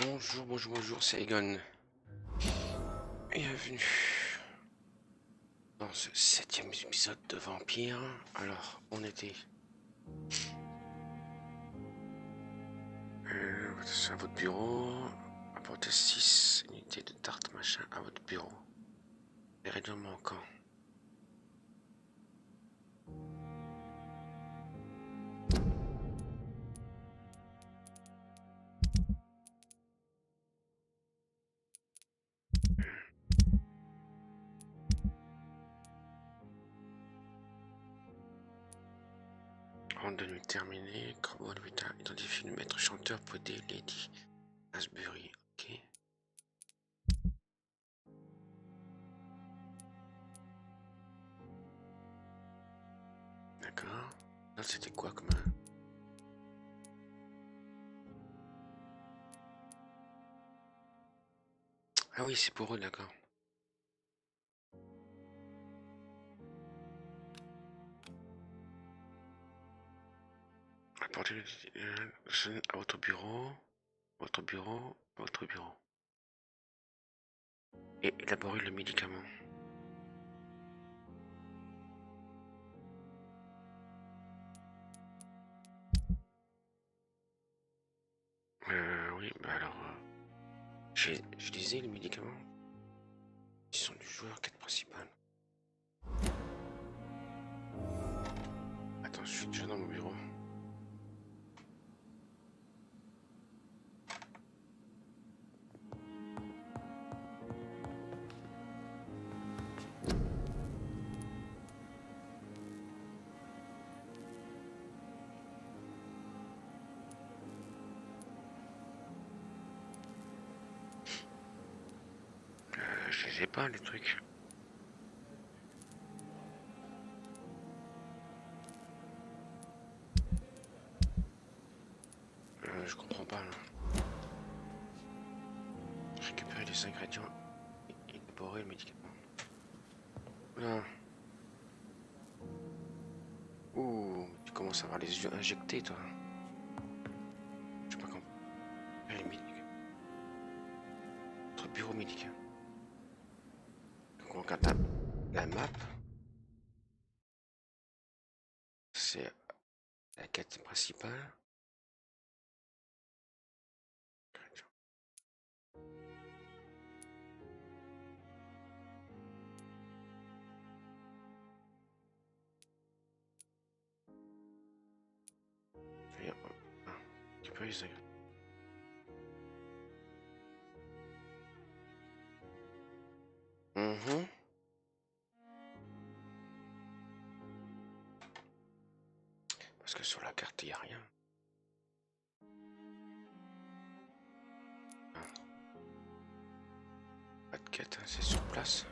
Bonjour, bonjour, bonjour, c'est Egon. Bienvenue dans ce 7e épisode de Vampyr. Alors, on était à votre bureau, apportez 6 unités de tarte machin à votre bureau. Les règles manquants. Ronde de nuit terminée. Corbeau Vital identifie le maître chanteur pour aider Lady Asbury. Ok. D'accord. Là, c'était quoi comme un... Ah oui, c'est pour eux, d'accord. Apportez à votre bureau, votre bureau, votre bureau. Et élaborer le médicament. Oui, bah alors... J'ai utilisé le médicament. position du joueur, quête principale. Attends, je suis déjà dans mon bureau. Je sais pas les trucs. Je comprends pas là. Récupérer les ingrédients et élaborer le médicament. Là. Ouh, tu commences à avoir les yeux injectés toi. Je sais pas comment. Les médicaments. Notre bureau médical. Donc on regarde la map. C'est la quête principale. Tu peux les agréger. Parce que sur la carte, il n'y a rien. Pas de quête, hein, c'est sur place.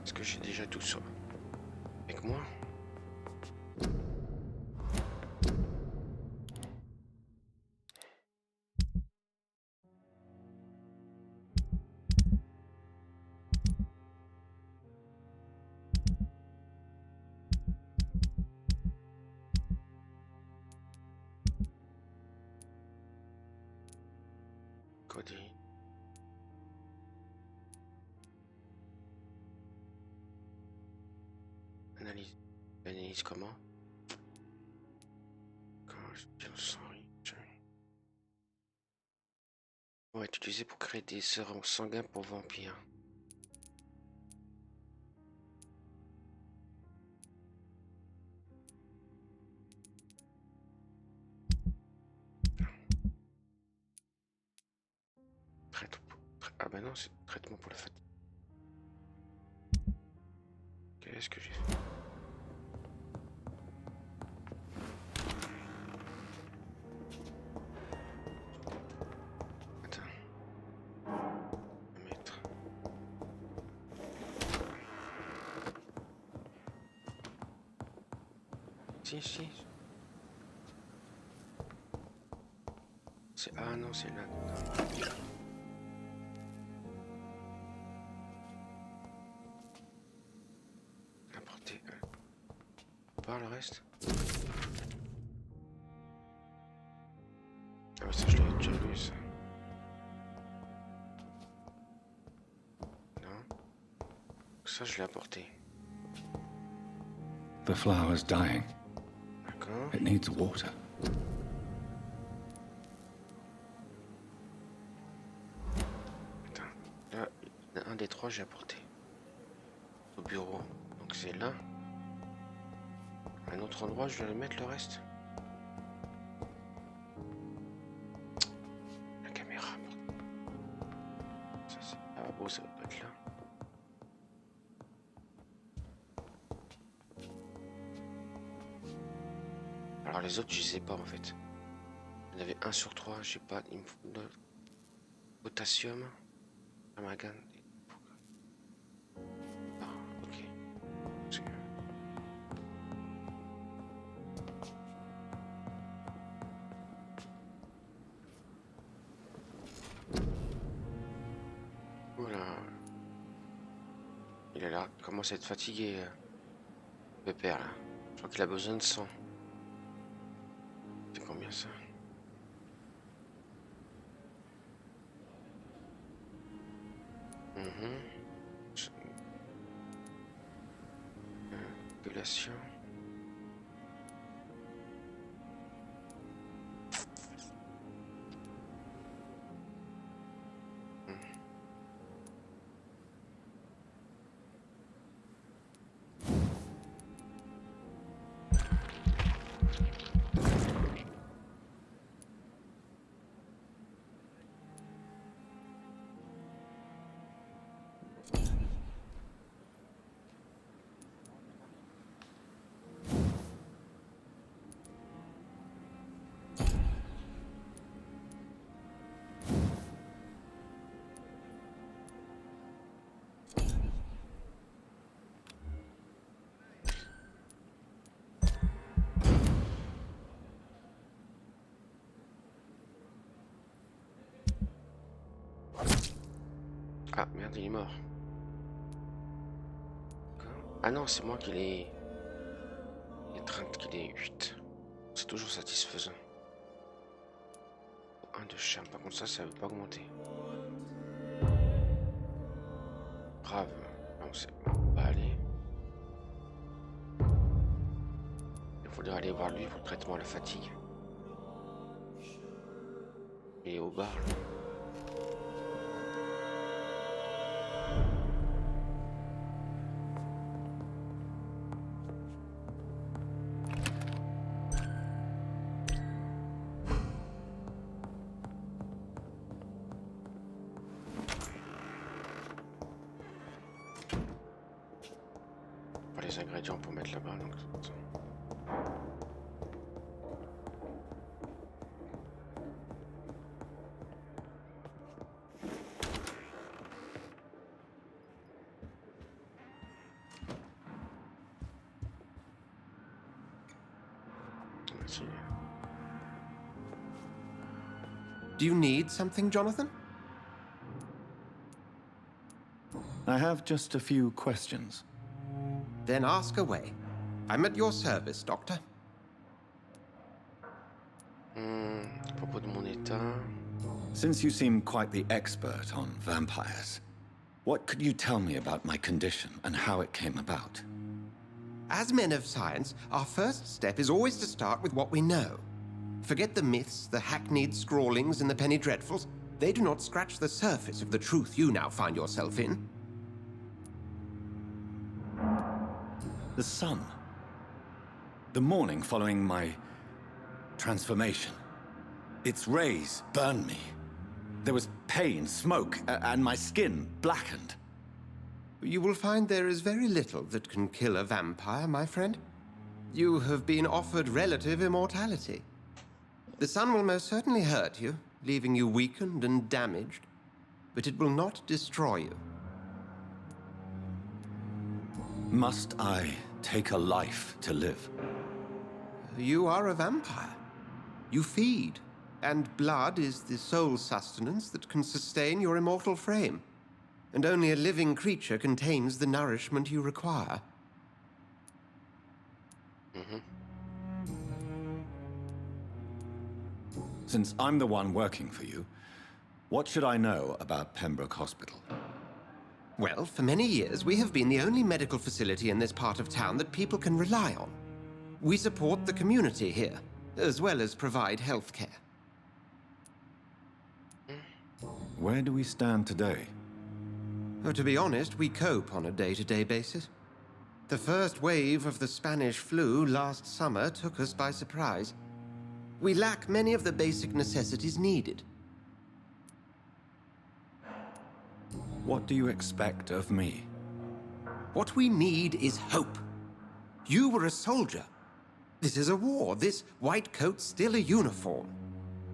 Est-ce que j'ai déjà tout ça avec moi? Codé. Analyse. Analyse comment? Quand je sens riche. Ouais, utilisé pour créer des sérums sanguins pour vampires. Ah bah non, c'est traitement pour la fatigue. Qu'est-ce que j'ai fait? Attends. Mettre. Si. Ah non, c'est là. Apporter. Pas le reste. Ah oui, ça je l'ai déjà vu ça. Non. Ça je l'ai apporté. The flower's dying. D'accord. It needs water. Attends. Là, un des trois j'ai apporté. Au bureau. Donc c'est là. Un autre endroit, je vais le mettre le reste. La caméra. Ça c'est. Ah bon, ça va pas être là. Alors les autres, je sais pas en fait. Il y en avait 1 sur 3, j'ai pas. Il me faut de potassium. Amalgame. Ah, ok. Voilà. Il a l'air commence à être fatigué. Pépère là. Je crois qu'il a besoin de sang. C'est combien ça? Population. Ah merde, il est mort. Ah non, c'est moi qui l'ai... Étreinte qu'il est 8. C'est toujours satisfaisant. 1 de charme, par contre ça veut pas augmenter. Grave. Non, c'est... Bah allez. Il faudrait aller voir lui pour le traitement à la fatigue. Il est au bar là. Les ingrédients pour mettre là-bas, donc merci. Do you need something, Jonathan? I have just a few questions. Then ask away. I'm at your service, Doctor. À propos de mon état... Since you seem quite the expert on vampires, what could you tell me about my condition and how it came about? As men of science, our first step is always to start with what we know. Forget the myths, the hackneyed scrawlings, and the penny dreadfuls. They do not scratch the surface of the truth you now find yourself in. The sun. The morning following my transformation. Its rays burned me. There was pain, smoke, and my skin blackened. You will find there is very little that can kill a vampire, my friend. You have been offered relative immortality. The sun will most certainly hurt you, leaving you weakened and damaged, but it will not destroy you. Must I take a life to live? You are a vampire. You feed, and blood is the sole sustenance that can sustain your immortal frame. And only a living creature contains the nourishment you require. Since I'm the one working for you, what should I know about Pembroke Hospital? Well, for many years, we have been the only medical facility in this part of town that people can rely on. We support the community here, as well as provide health care. Where do we stand today? Oh, to be honest, we cope on a day-to-day basis. The first wave of the Spanish flu last summer took us by surprise. We lack many of the basic necessities needed. What do you expect of me? What we need is hope. You were a soldier. This is a war. This white coat's still a uniform.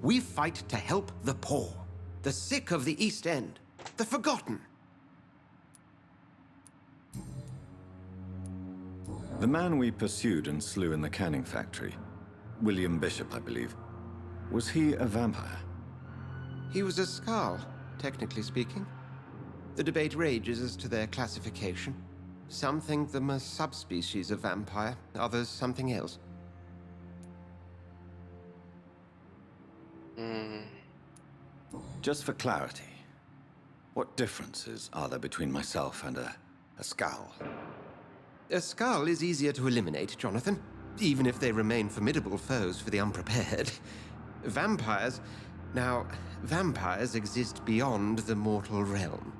We fight to help the poor, the sick of the East End, the forgotten. The man we pursued and slew in the canning factory, William Bishop, I believe, was he a vampire? He was a Skald, technically speaking. The debate rages as to their classification. Some think them a subspecies of vampire, others something else. Just for clarity, what differences are there between myself and a Skald? A Skald is easier to eliminate, Jonathan, even if they remain formidable foes for the unprepared. Vampires... Now, vampires exist beyond the mortal realm.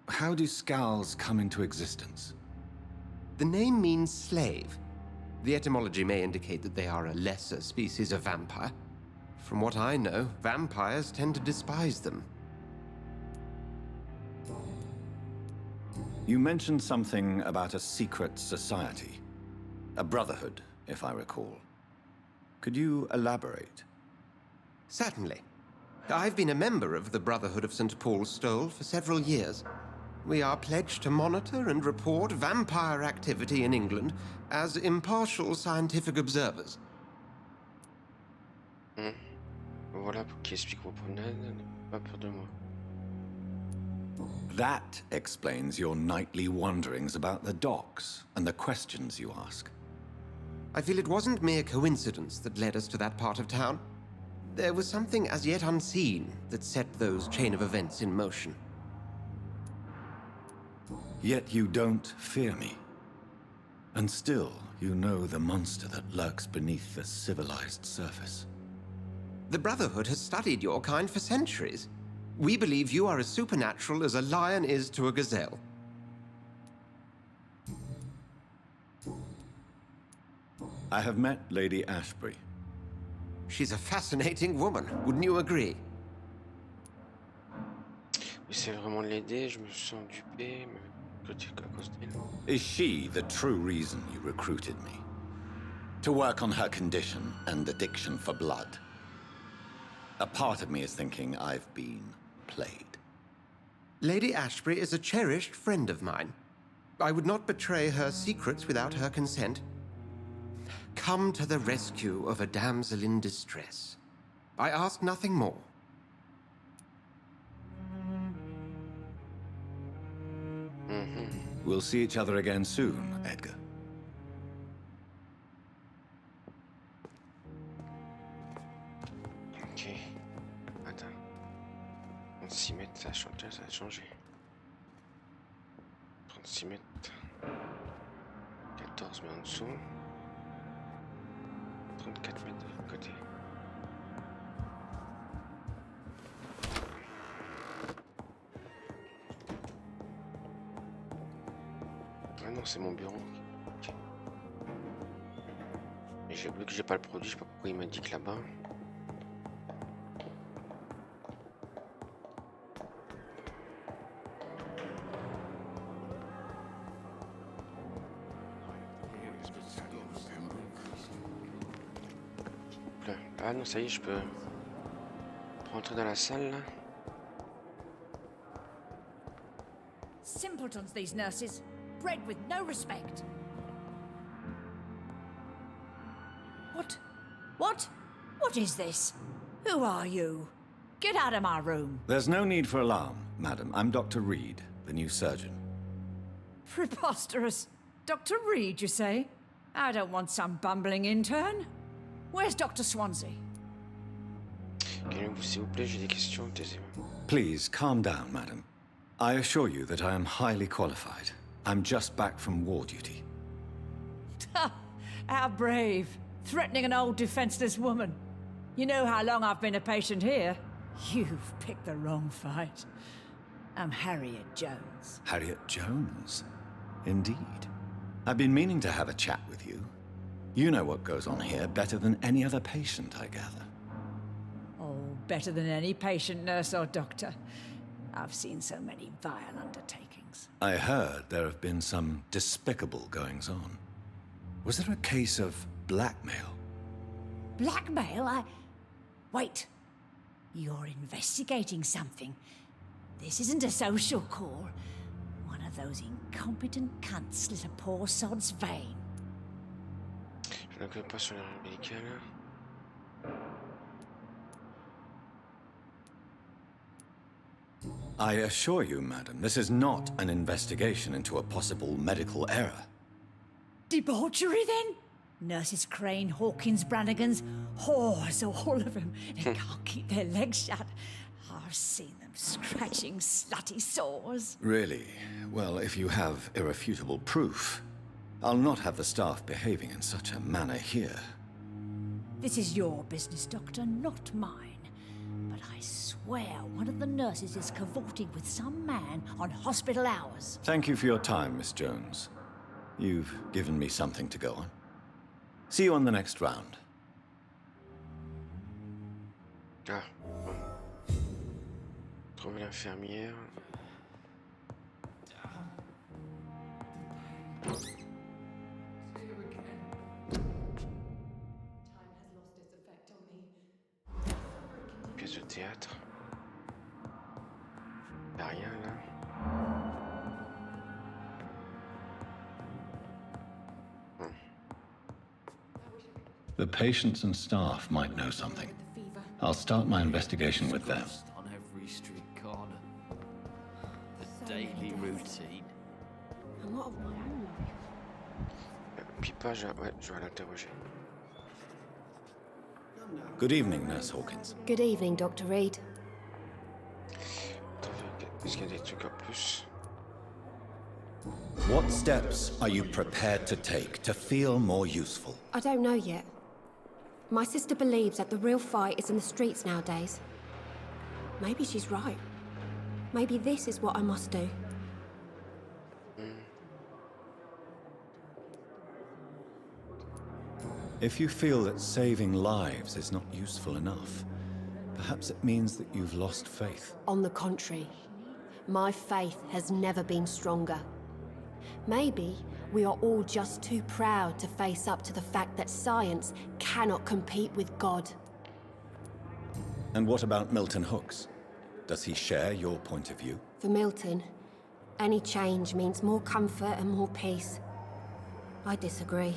How do Skalds come into existence? The name means slave. The etymology may indicate that they are a lesser species of vampire. From what I know, vampires tend to despise them. You mentioned something about a secret society. A brotherhood, if I recall. Could you elaborate? Certainly. I've been a member of the Brotherhood of St. Paul's Stole for several years. We are pledged to monitor and report vampire activity in England as impartial scientific observers. Voilà, qui explique vos promenades. Pas peur de moi. That explains your nightly wanderings about the docks and the questions you ask. I feel it wasn't mere coincidence that led us to that part of town. There was something as yet unseen that set those chain of events in motion. Yet you don't fear me. And still, you know the monster that lurks beneath the civilized surface. The Brotherhood has studied your kind for centuries. We believe you are as supernatural as a lion is to a gazelle. I have met Lady Ashbury. She's a fascinating woman, wouldn't you agree? J'essaie vraiment de l'aider, je me sens dupé, mais critique à cause d'elle. Is she the true reason you recruited me? To work on her condition and addiction for blood? A part of me is thinking I've been played. Lady Ashbury is a cherished friend of mine. I would not betray her secrets without her consent. Come to the rescue of a damsel in distress. I ask nothing more. We'll see each other again soon, Edgar. Ok. Attends. 36 mètres, ça a changé. 36 mètres. 14 mètres en dessous. 34 mètres de l'autre côté. Ah non, c'est mon bureau. Ok. Et j'ai oublié que j'ai pas le produit, je sais pas pourquoi il m'indique là-bas. Ah non, ça y est, je peux rentrer dans la salle là. Simpletons, these nurses. Bred with no respect. What is this? Who are you? Get out of my room. There's no need for alarm, madam. I'm Dr. Reed, the new surgeon. Preposterous. Dr. Reed, you say? I don't want some bumbling intern. Where's Dr. Swansea? Calmez-vous s'il vous plaît, j'ai des questions, taisez-vous. Please, calm down, madam. I assure you that I am highly qualified. I'm just back from war duty. How brave. Threatening an old defenseless woman. You know how long I've been a patient here? You've picked the wrong fight. I'm Harriet Jones. Harriet Jones? Indeed. I've been meaning to have a chat with you. You know what goes on here better than any other patient, I gather. Oh, better than any patient, nurse or doctor. I've seen so many vile undertakings. I heard there have been some despicable goings-on. Was there a case of blackmail? Blackmail? Wait. You're investigating something. This isn't a social call. One of those incompetent cunts slit a poor sod's vein. Je ne connais pas sur l'erreur médicale. I assure you, madam, this is not an investigation into a possible medical error. Debauchery, then? Nurses Crane, Hawkins, Brannigans, whores, all of them. They can't keep their legs shut. I've seen them scratching slutty sores. Really? Well, if you have irrefutable proof, I'll not have the staff behaving in such a manner here. This is your business, Doctor, not mine. But I swear one of the nurses is cavorting with some man on hospital hours. Thank you for your time, Miss Jones. You've given me something to go on. See you on the next round. Ah, bon. Trouver l'infirmière. Pièce de théâtre. Y'a rien là. The patients and staff might know something. I'll start my investigation with them. On every street corner. A daily routine. And what of my own life? Pipage, ouais, je vais l'interroger. Good evening, Nurse Hawkins. Good evening, Dr. Reed. Est-ce qu'il y a des trucs en plus? What steps are you prepared to take to feel more useful? I don't know yet. My sister believes that the real fight is in the streets nowadays. Maybe she's right. Maybe this is what I must do. If you feel that saving lives is not useful enough, perhaps it means that you've lost faith. On the contrary, my faith has never been stronger. Maybe we are all just too proud to face up to the fact that science cannot compete with God. And what about Milton Hooks? Does he share your point of view? For Milton, any change means more comfort and more peace. I disagree.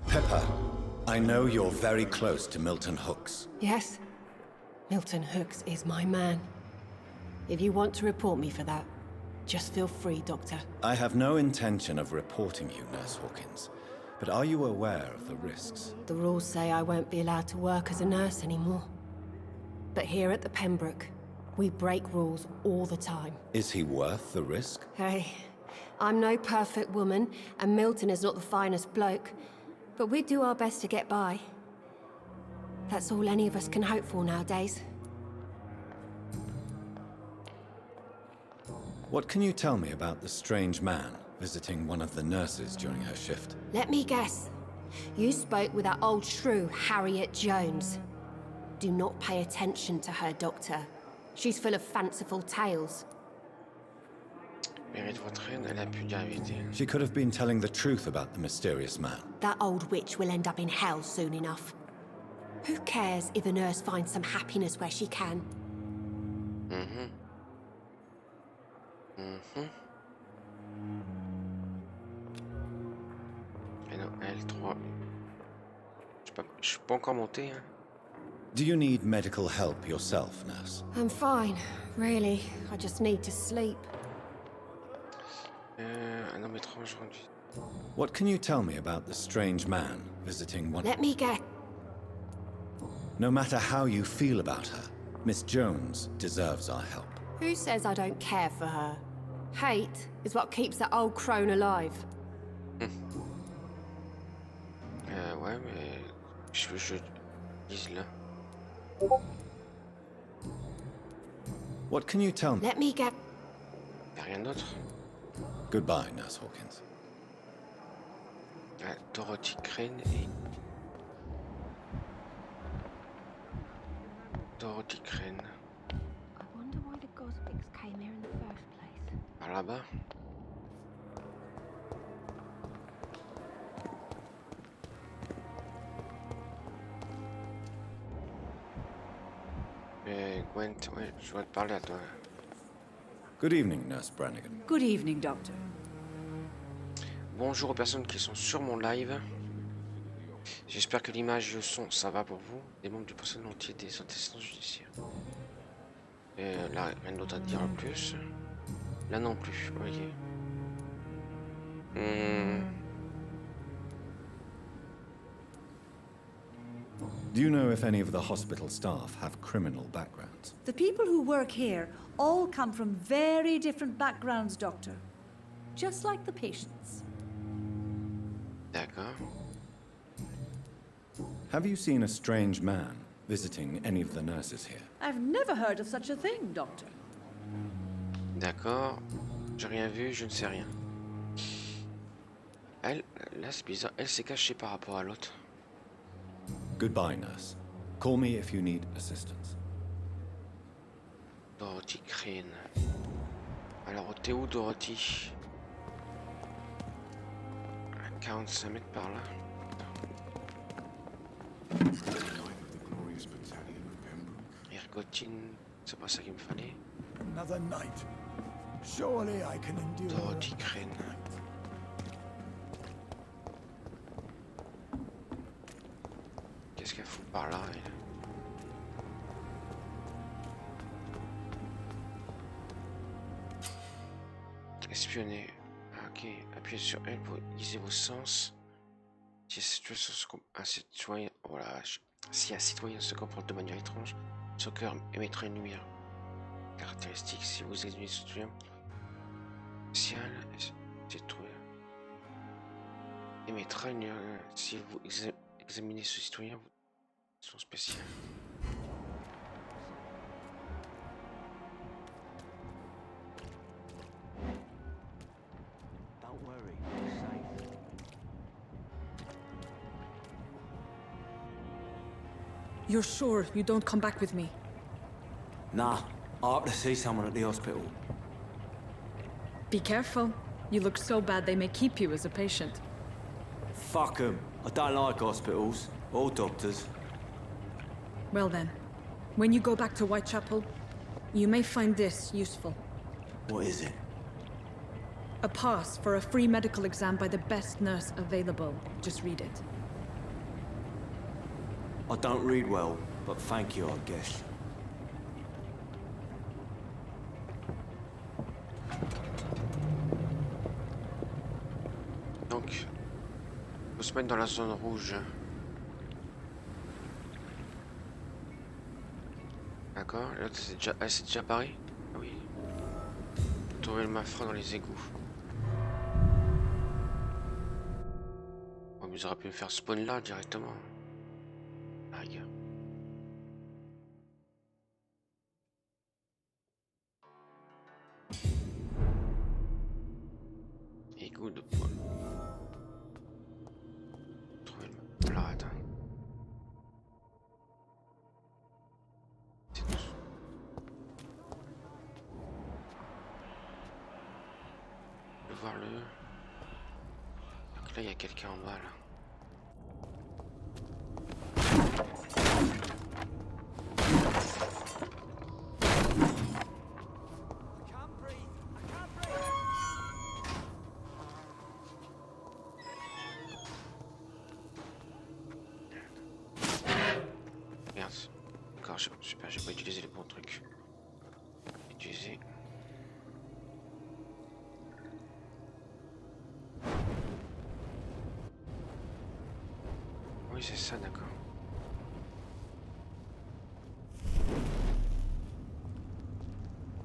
Pepper, I know you're very close to Milton Hooks. Yes, Milton Hooks is my man. If you want to report me for that, just feel free, Doctor. I have no intention of reporting you, Nurse Hawkins, but are you aware of the risks? The rules say I won't be allowed to work as a nurse anymore. But here at the Pembroke, we break rules all the time. Is he worth the risk? Hey, I'm no perfect woman, and Milton is not the finest bloke, but we do our best to get by. That's all any of us can hope for nowadays. What can you tell me about the strange man visiting one of the nurses during her shift? Let me guess. You spoke with that old shrew, Harriet Jones. Do not pay attention to her, Doctor. She's full of fanciful tales. Mérite votre haine, elle a pu dire la vérité. She could have been telling the truth about the mysterious man. That old witch will end up in hell soon enough. Who cares if a nurse finds some happiness where she can? Et non, L3. Je suis pas encore monté, hein. Do you need medical help yourself, nurse? I'm fine, really. I just need to sleep. Un homme étrange rendu. What can you tell me about the strange man visiting one... Let me get... No matter how you feel about her, Miss Jones deserves our help. Who says I don't care for her? Hate is what keeps that old crone alive. Ouais, mais je dis là. What can you tell me? Let me get... Y'a rien d'autre? Goodbye, Nurse Hawkins. Ah, Dorothy Crane et... Dorothy Crane. I wonder why the Gosbicks came here in the first place. Par là-bas. Gwent, ouais, je dois te parler à toi. Good evening, Nurse Brannigan. Good evening, Doctor. Bonjour aux personnes qui sont sur mon live. J'espère que l'image et le son, ça va pour vous. Des membres du personnel entier des antécédents judiciaires. Et là, rien d'autre à dire en plus. Là non plus, voyez. Do you know if any of the hospital staff have criminal backgrounds? The people who work here all come from very different backgrounds, Doctor. Just like the patients. D'accord. Have you seen a strange man visiting any of the nurses here? I've never heard of such a thing, Doctor. D'accord. J'ai rien vu, je ne sais rien. Elle, là c'est bizarre, elle s'est cachée par rapport à l'autre. Goodbye, nurse. Call me if you need assistance. Dorothy Crane. Alors, t'es où, Dorothy? À 45 mètres par là. Ergotine, c'est pas ça qu'il me fallait. Another night. Surely I can endure. Dorothy Crane. Qu'est-ce qu'elle fout par là, elle? Espionner. Ah, ok. Appuyez sur L pour utiliser vos sens. Si un citoyen se comporte de manière étrange, son cœur émettra une lumière caractéristique. Si vous examinez ce citoyen spécial, c'est trouvé. Émettra une lumière. Si vous examinez ce citoyen, son spécial. You're sure you don't come back with me? Nah, I have to see someone at the hospital. Be careful. You look so bad they may keep you as a patient. Fuck 'em. I don't like hospitals, or doctors. Well then, when you go back to Whitechapel, you may find this useful. What is it? A pass for a free medical exam by the best nurse available. Just read it. I don't read well, but thank you, I guess. Donc, faut se mettre dans la zone rouge. D'accord, l'autre c'est déjà... Ah, c'est déjà pareil? Ah oui. Trouver le mafra dans les égouts. Oh, mais ils auraient pu me faire spawn là directement. Ah, rigueur. Égout de poil. Trouver le... Alors, attends. C'est tout. Je vais voir le... Donc là, il y a quelqu'un en bas, là. Merde. D'accord, super, j'ai pas utilisé les bons trucs. Utiliser. Oui, c'est ça, d'accord.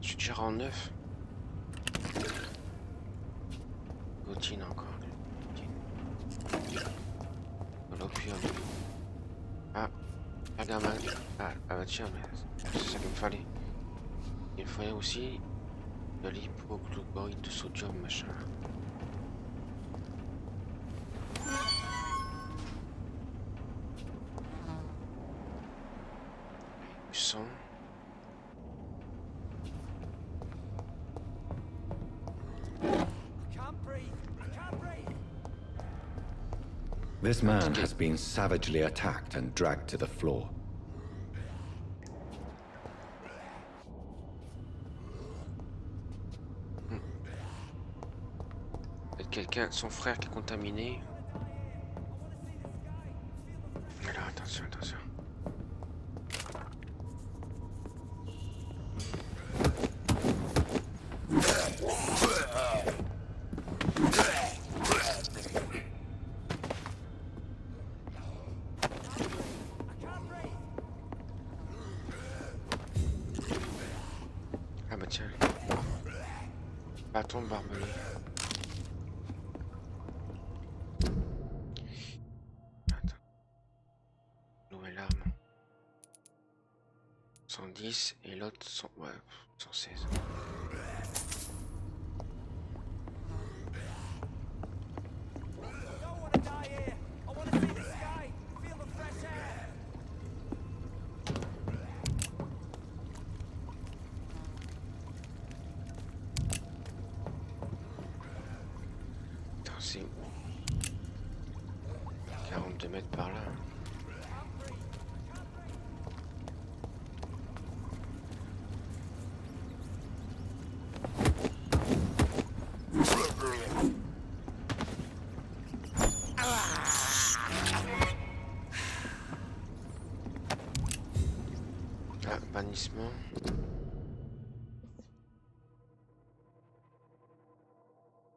Je suis déjà en 9. Bottine encore. L'opium. Ah, pergamin. Ah bah tiens, mais c'est ça qu'il me fallait. Il me fallait aussi de l'hypochlorite de sodium, machin. Du sang. This man has been savagely attacked and dragged to the floor. Peut-être quelqu'un, son frère qui est contaminé. Alors attention, attention. Ah bah tiens. Bâton barbelé. Attends. Nouvelle arme. 110 et l'autre 100... ouais, 116. C'est où? 42 mètres par là. bannissement.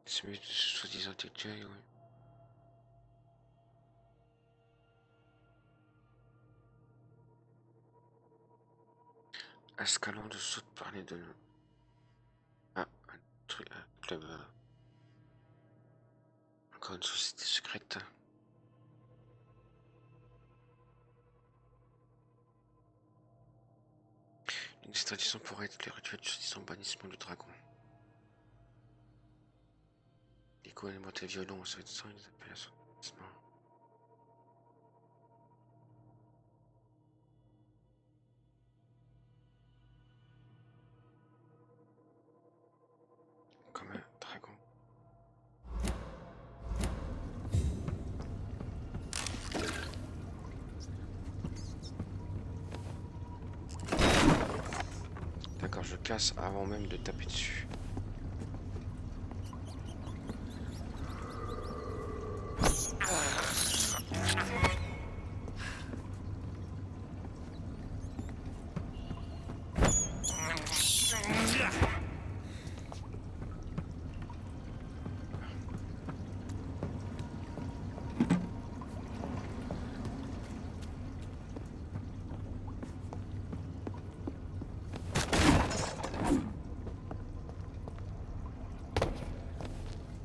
Celui de soi-disant accueil, oui. Escalon de saut de parler de... Ah, un truc, un club... Encore une société secrète. Une extradition pourrait être le rituel de soi-disant bannissement du dragon. Les coups alimentés violents, ça va être ça, ils appellent ça bannissement. Comme un dragon. D'accord, je casse avant même de taper dessus.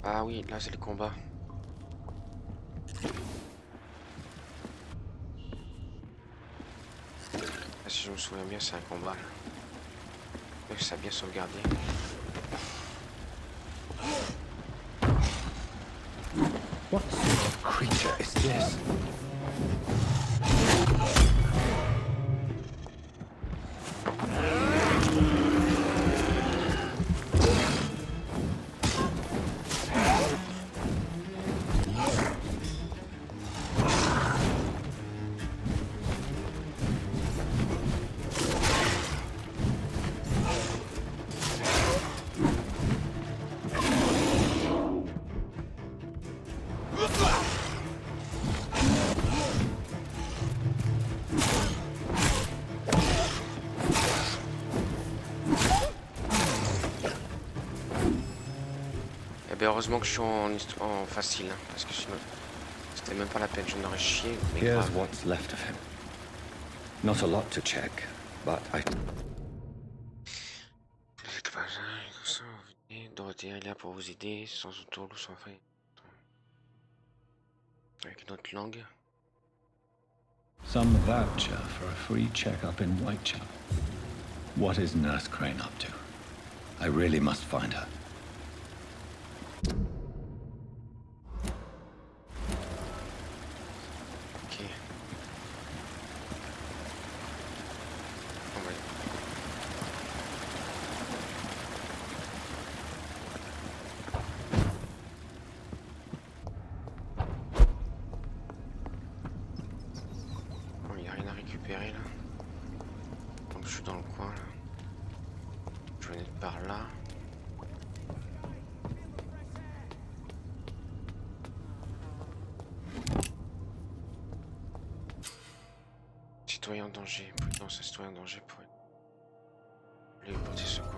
Ah oui, là c'est le combat. Là, si je me souviens bien, c'est un combat. Là. Ça a bien sauvegardé. What sort of creature is this? Eh bien, heureusement que je suis en facile, hein, parce que sinon, c'était même pas la peine, j'en aurais chié. Mais Here's grave. what's left of him. Not a lot to check, but I... Dorothée est là pour vous aider, sans autour ou sans fin. Avec notre langue. Some voucher for a free checkup in Whitechapel. What is Nurse Crane up to? I really must find her. Ok. Oh, ouais. Bon, il n'y a rien à récupérer là. Donc je suis dans le coin là. Je venais de par là. Citoyen en danger. Prudence, citoyen en danger pour lui porter secours.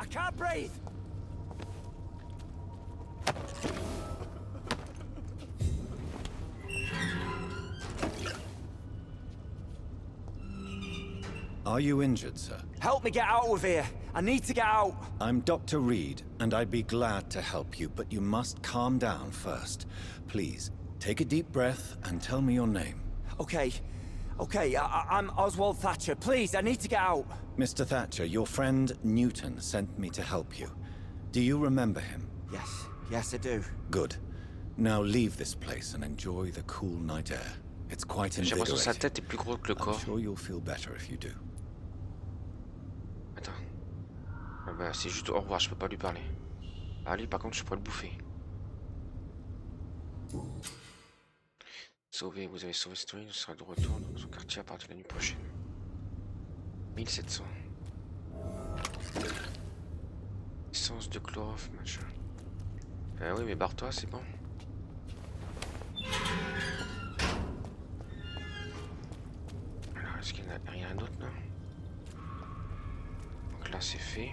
I can't breathe! Are you injured, sir? Help me get out of here! I need to get out! I'm Dr. Reed, and I'd be glad to help you, but you must calm down first. Please, take a deep breath and tell me your name. Okay, I'm Oswald Thatcher. Please, I need to get out! Mr. Thatcher, your friend Newton sent me to help you. Do you remember him? Yes I do. Good. Now leave this place and enjoy the cool night air. It's quite J'ai l'impression que sa invigorating. tête est plus grosse que le I'm corps. sure you'll feel better if you do. Attends. Ah bah, c'est juste au revoir, je peux pas lui parler. Ah lui par contre je pourrais le bouffer. Sauvé, vous avez sauvé Story, il sera de retour dans son quartier à partir de la nuit prochaine. 1700. essence de chlorophe, machin. Oui, mais barre-toi, c'est bon. Alors, est-ce qu'il n'y a rien d'autre là? Donc là, c'est fait.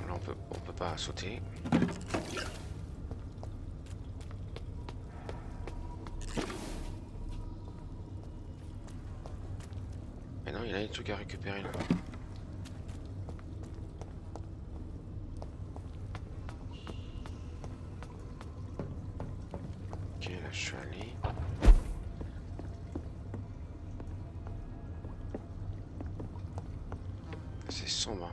Là, on peut pas sauter. Mais non, il a des trucs à récupérer là. Ok, là je suis allé. C'est sombre.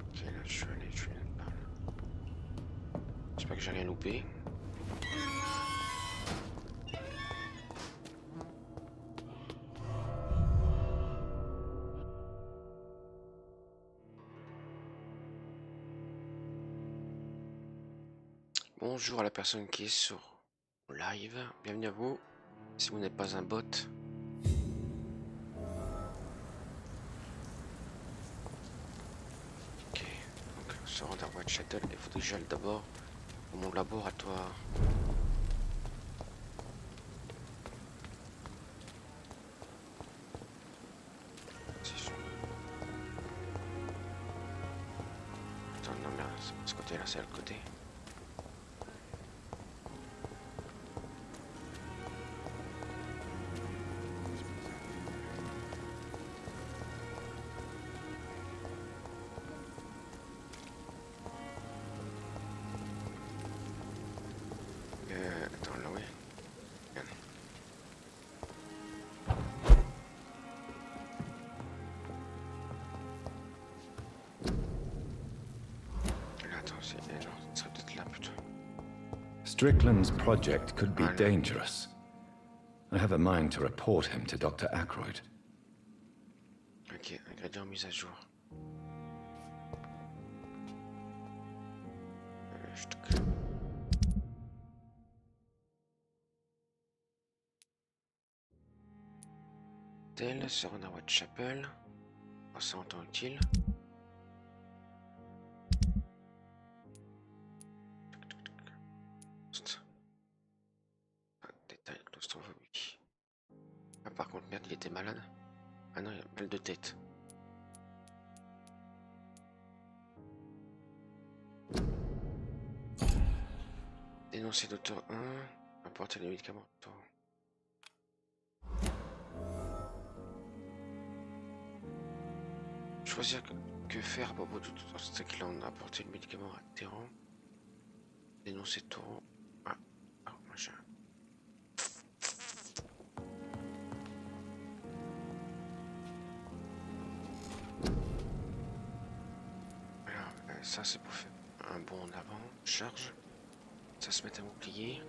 Ok, là je suis allé, par là. J'espère que j'ai rien loupé. Bonjour à la personne qui est sur live, bienvenue à vous. Si vous n'êtes pas un bot, ok, donc se rendre à White Shuttle, il faut déjà aller d'abord dans mon laboratoire. Attends, non merde, ce côté là c'est le côté. Attends, là, oui. Regarde. Là, attends, c'est... non, ça serait peut-être là, plutôt. Strickland's project could be dangerous. I have a mind to report him to Dr. Ackroyd. Ok, ingrédients mis à jour. Je te... Tel, se rendre à Whitechapel. Oh, ça en temps utile. Détail, claustrophobie. Ah, par contre, merde, il était malade. Ah non, il a mal de tête. Dénoncer d'auteur 1. Apporter les médicaments. Choisir que faire à propos de tout Strickland. Apporter le médicament à Terran. Dénoncer Taureau. Ah, machin. Alors, ça c'est pour faire un bond en avant. Charge. Ça se met à bouclier.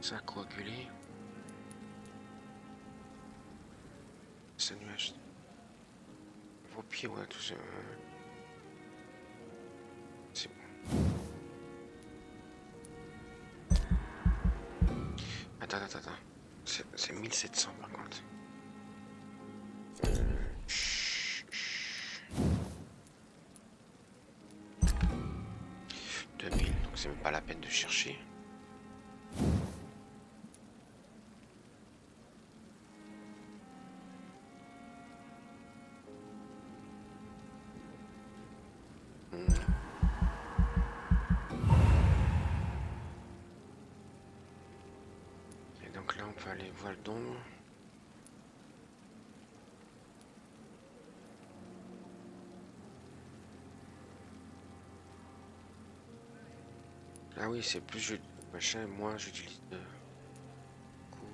Ça a coagulé. Ça nuage. Vos pieds, ouais, tout ça. C'est bon. Attends. C'est 1700 par contre. 2000, donc c'est même pas la peine de chercher. Et donc là on peut aller voir le don. Ah oui, c'est plus je machin, moins j'utilise de coup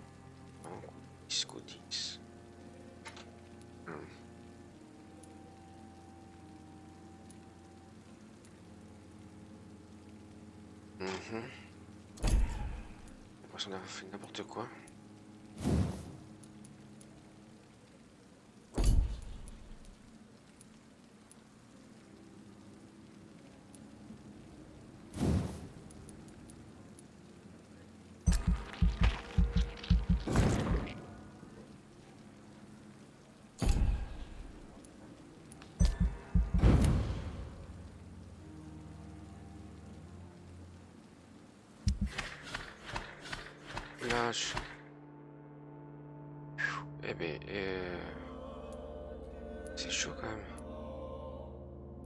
en coup 10 coup 10. J'ai l'impression d'avoir fait n'importe quoi. vache. Eh ben, c'est chaud quand même.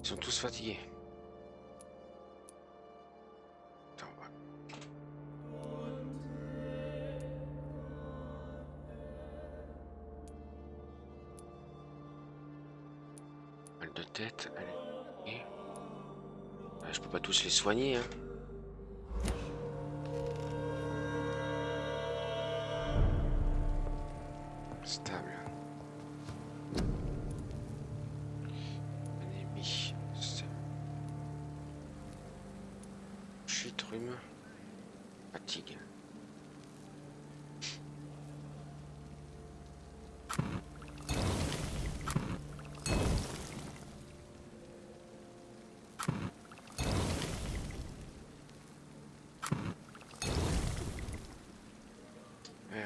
Ils sont tous fatigués. Attends, ouais. Mal de tête, allez. Ouais, je peux pas tous les soigner, hein. Stable. Anémie. Chute, rhume. Fatigue.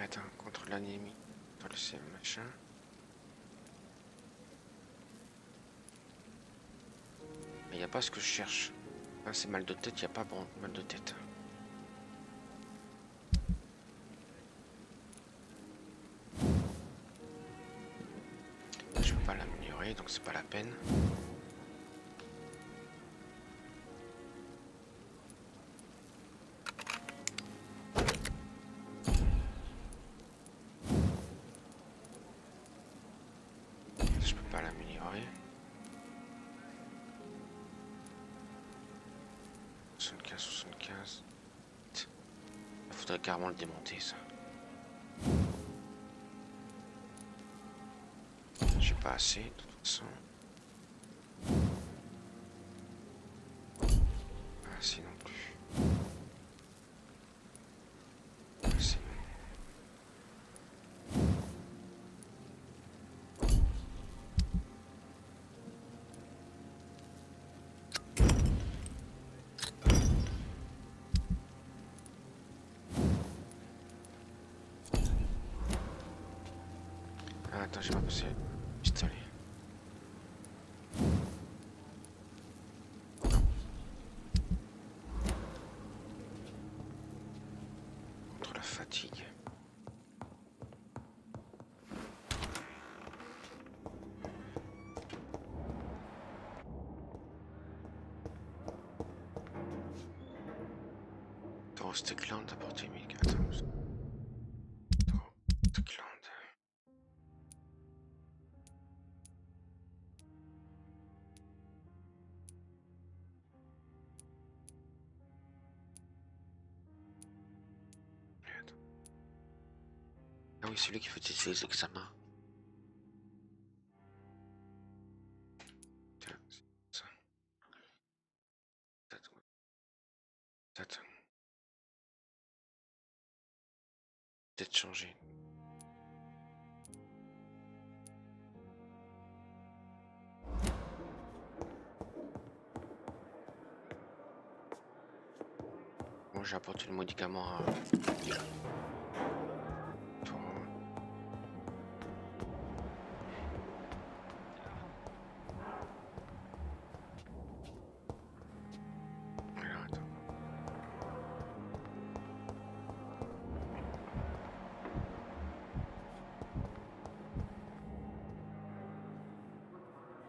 Attends, contre l'anémie. Dans le machin. Mais il n'y a pas ce que je cherche. Ah, c'est mal de tête, il n'y a pas bon mal de tête. Je peux pas l'améliorer, donc c'est pas la peine. Je peux pas l'améliorer. 75. Il faudrait carrément le démonter, ça. J'ai pas assez, de toute façon. Pas assez non plus. Pas assez non. Ah, attends, j'ai pas passé le pistolet. Non. Contre la fatigue. Trostegland à portée 1014. Trostegland. Ah oui, c'est lui qui faisait ses examens. Tiens, c'est ça. Peut-être. Peut-être changer. Moi j'ai apporté le médicament à... Toi. Alors, attends.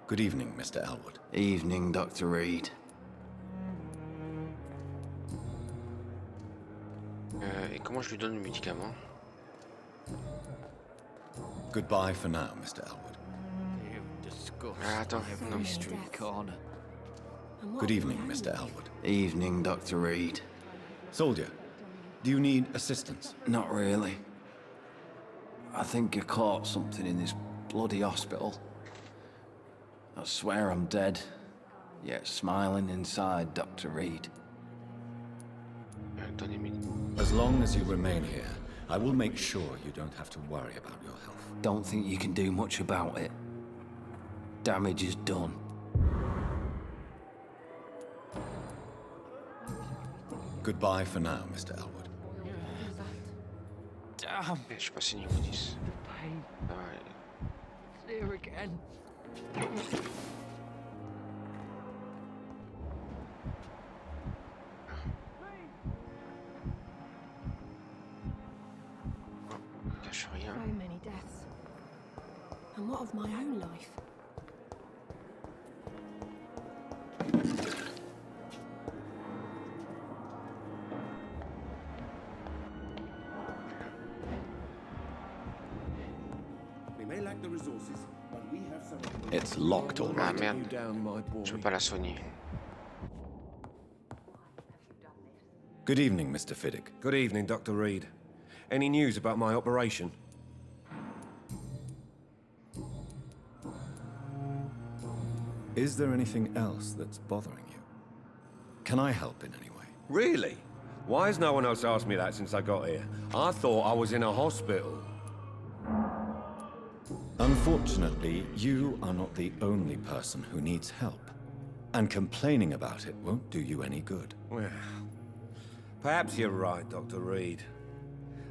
Good evening, Mr. Elwood. Evening, Dr. Reed. Et comment je lui donne le médicament? Goodbye for now, Mr. Elwood. You disgust Ah, attends, every non. street corner. And what Good have evening, we Mr. done? Elwood. Evening, Dr. Reed. Soldier, do you need assistance? Not really. I think you caught something in this bloody hospital. I swear I'm dead, yet smiling inside, Dr. Reed. Donnez-moi. As long as you remain here, I will make sure you don't have to worry about your health. Don't think you can do much about it. Damage is done. Goodbye for now, Mr. Elwood. Damn, Je suis passé niveau 10. pain. Ah, ouais. It's here again. cache rien. So many deaths. And what of my own life? It's locked Ah already. merde, je peux pas la soigner. Good evening, Mr. Fiddick. Good evening, Dr. Reed. Any news about my operation? Is there anything else that's bothering you? Can I help in any way? Really? Why has no one else asked me that since I got here? I thought I was in a hospital. Unfortunately, you are not the only person who needs help. And complaining about it won't do you any good. Well, perhaps you're right, Dr. Reed.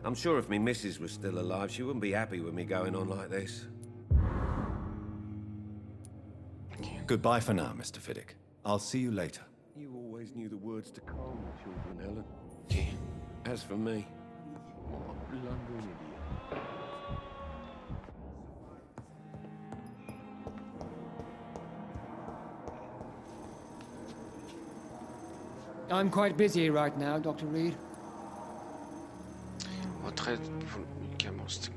I'm sure if me missus was still alive, she wouldn't be happy with me going on like this. Goodbye for now, Mr. Fiddick. I'll see you later. You always knew the words to calm the children, Helen. Okay. As for me... I'm quite busy right now, Dr. Reed. Retraite pour le médicament.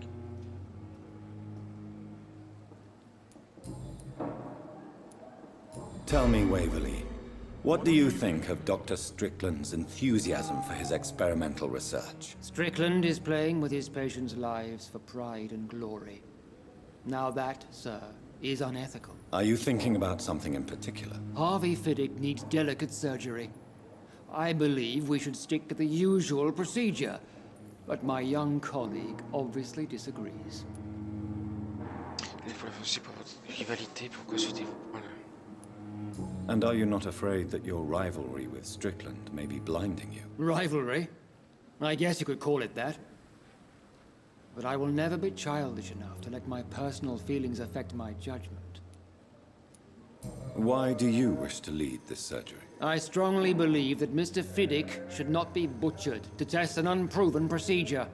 Tell me, Waverley, what do you think of Dr. Strickland's enthusiasm for his experimental research? Strickland is playing with his patients' lives for pride and glory. Now that, sir, is unethical. Are you thinking about something in particular? Harvey Fiddick needs delicate surgery. I believe we should stick to the usual procedure, but my young colleague obviously disagrees. Pour votre rivalité, pourquoi souhaitez-vous prendre... And are you not afraid that your rivalry with Strickland may be blinding you? Rivalry? I guess you could call it that. But I will never be childish enough to let my personal feelings affect my judgment. Why do you wish to lead this surgery? I strongly believe that Mr. Fiddick should not be butchered to test an unproven procedure.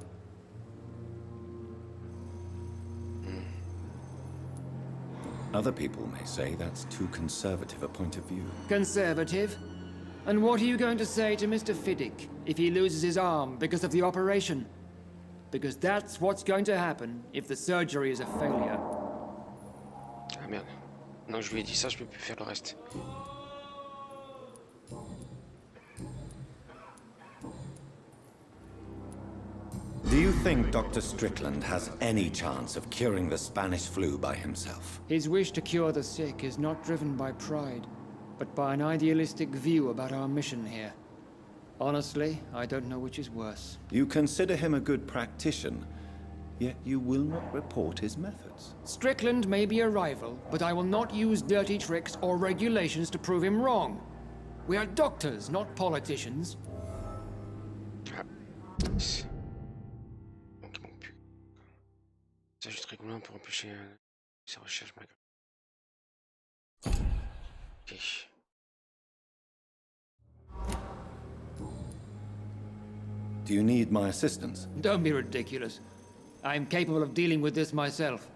Other people may say that's too conservative a point of view. Conservative? And what are you going to say to Mr. Fiddick if he loses his arm because of the operation? Because that's what's going to happen if the surgery is a failure. Ah merde. Non, je lui ai dit ça, je peux plus faire le reste. Do you think Dr. Strickland has any chance of curing the Spanish flu by himself? His wish to cure the sick is not driven by pride, but by an idealistic view about our mission here. Honestly, I don't know which is worse. You consider him a good practitioner, yet you will not report his methods. Strickland may be a rival, but I will not use dirty tricks or regulations to prove him wrong. We are doctors, not politicians. Ah. Donc, mon pu. Ça, je très combien pour empêcher ces recherches malgré. Ok. Do you need my assistance? Don't be ridiculous. I'm capable of dealing with this myself.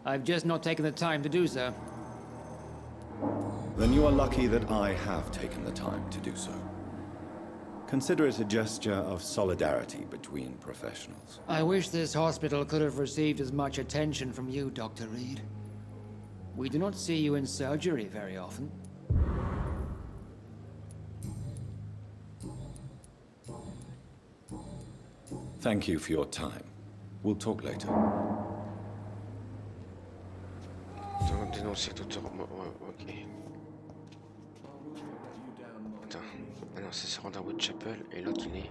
I've just not taken the time to do so. Then you are lucky that I have taken the time to do so. Consider it a gesture of solidarity between professionals. I wish this hospital could have received as much attention from you, Dr. Reed. We do not see you in surgery very often. Thank you for your time. We'll talk later. Dénoncer tout. Ok. Attends. Ah non, c'est se rendre à Whitechapel et l'autre il est.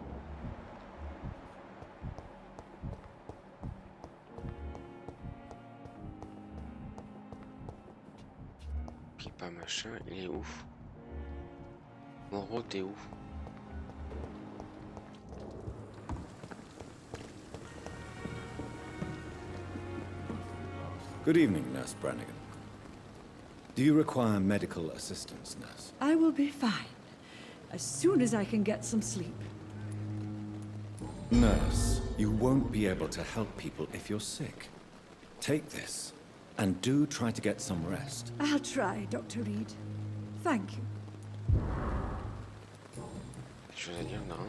Puis pas machin, il est où? Moreau, t'es où? Good evening, Nurse Brannigan. Do you require medical assistance, nurse? I will be fine, as soon as I can get some sleep. Nurse, you won't be able to help people if you're sick. Take this, and do try to get some rest. I'll try, Dr. Reed. Thank you. Quelque chose à dire? Non.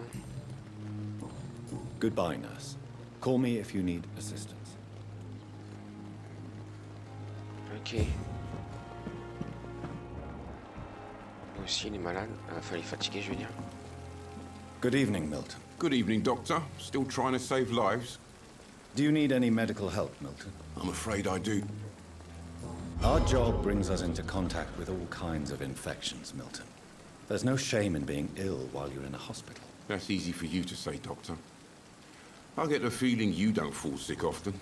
Goodbye, nurse. Call me if you need assistance. Ok. Lui aussi, il est malade. Enfin, il est fatigué, je veux dire. Good evening, Milton. Good evening, Doctor. Still trying to save lives? Do you need any medical help, Milton? I'm afraid I do. Our job brings us into contact with all kinds of infections, Milton. There's no shame in being ill while you're in a hospital. That's easy for you to say, Doctor. I get the feeling you don't fall sick often.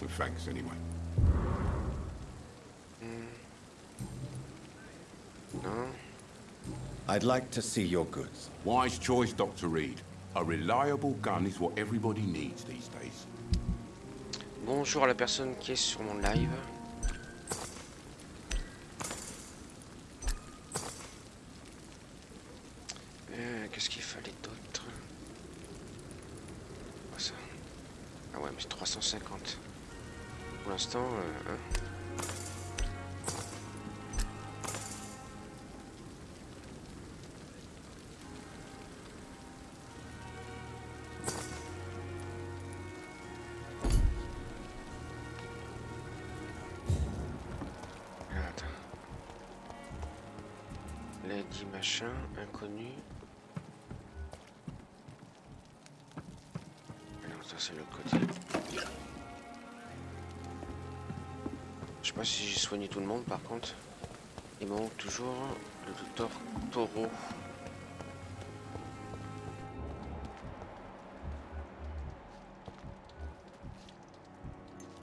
Well, thanks, anyway. Non. I'd like to see your goods. Wise choice, Dr. Reed. A reliable gun is what everybody needs these days. Bonjour à la personne qui est sur mon live. Qu'est-ce qu'il fallait d'autre? Quoi ça? Ah ouais, mais c'est 350. Pour l'instant, hein. Lady machin, inconnu. Alors ça c'est le côté. Je sais pas si j'ai soigné tout le monde par contre. Il manque toujours le docteur Taureau.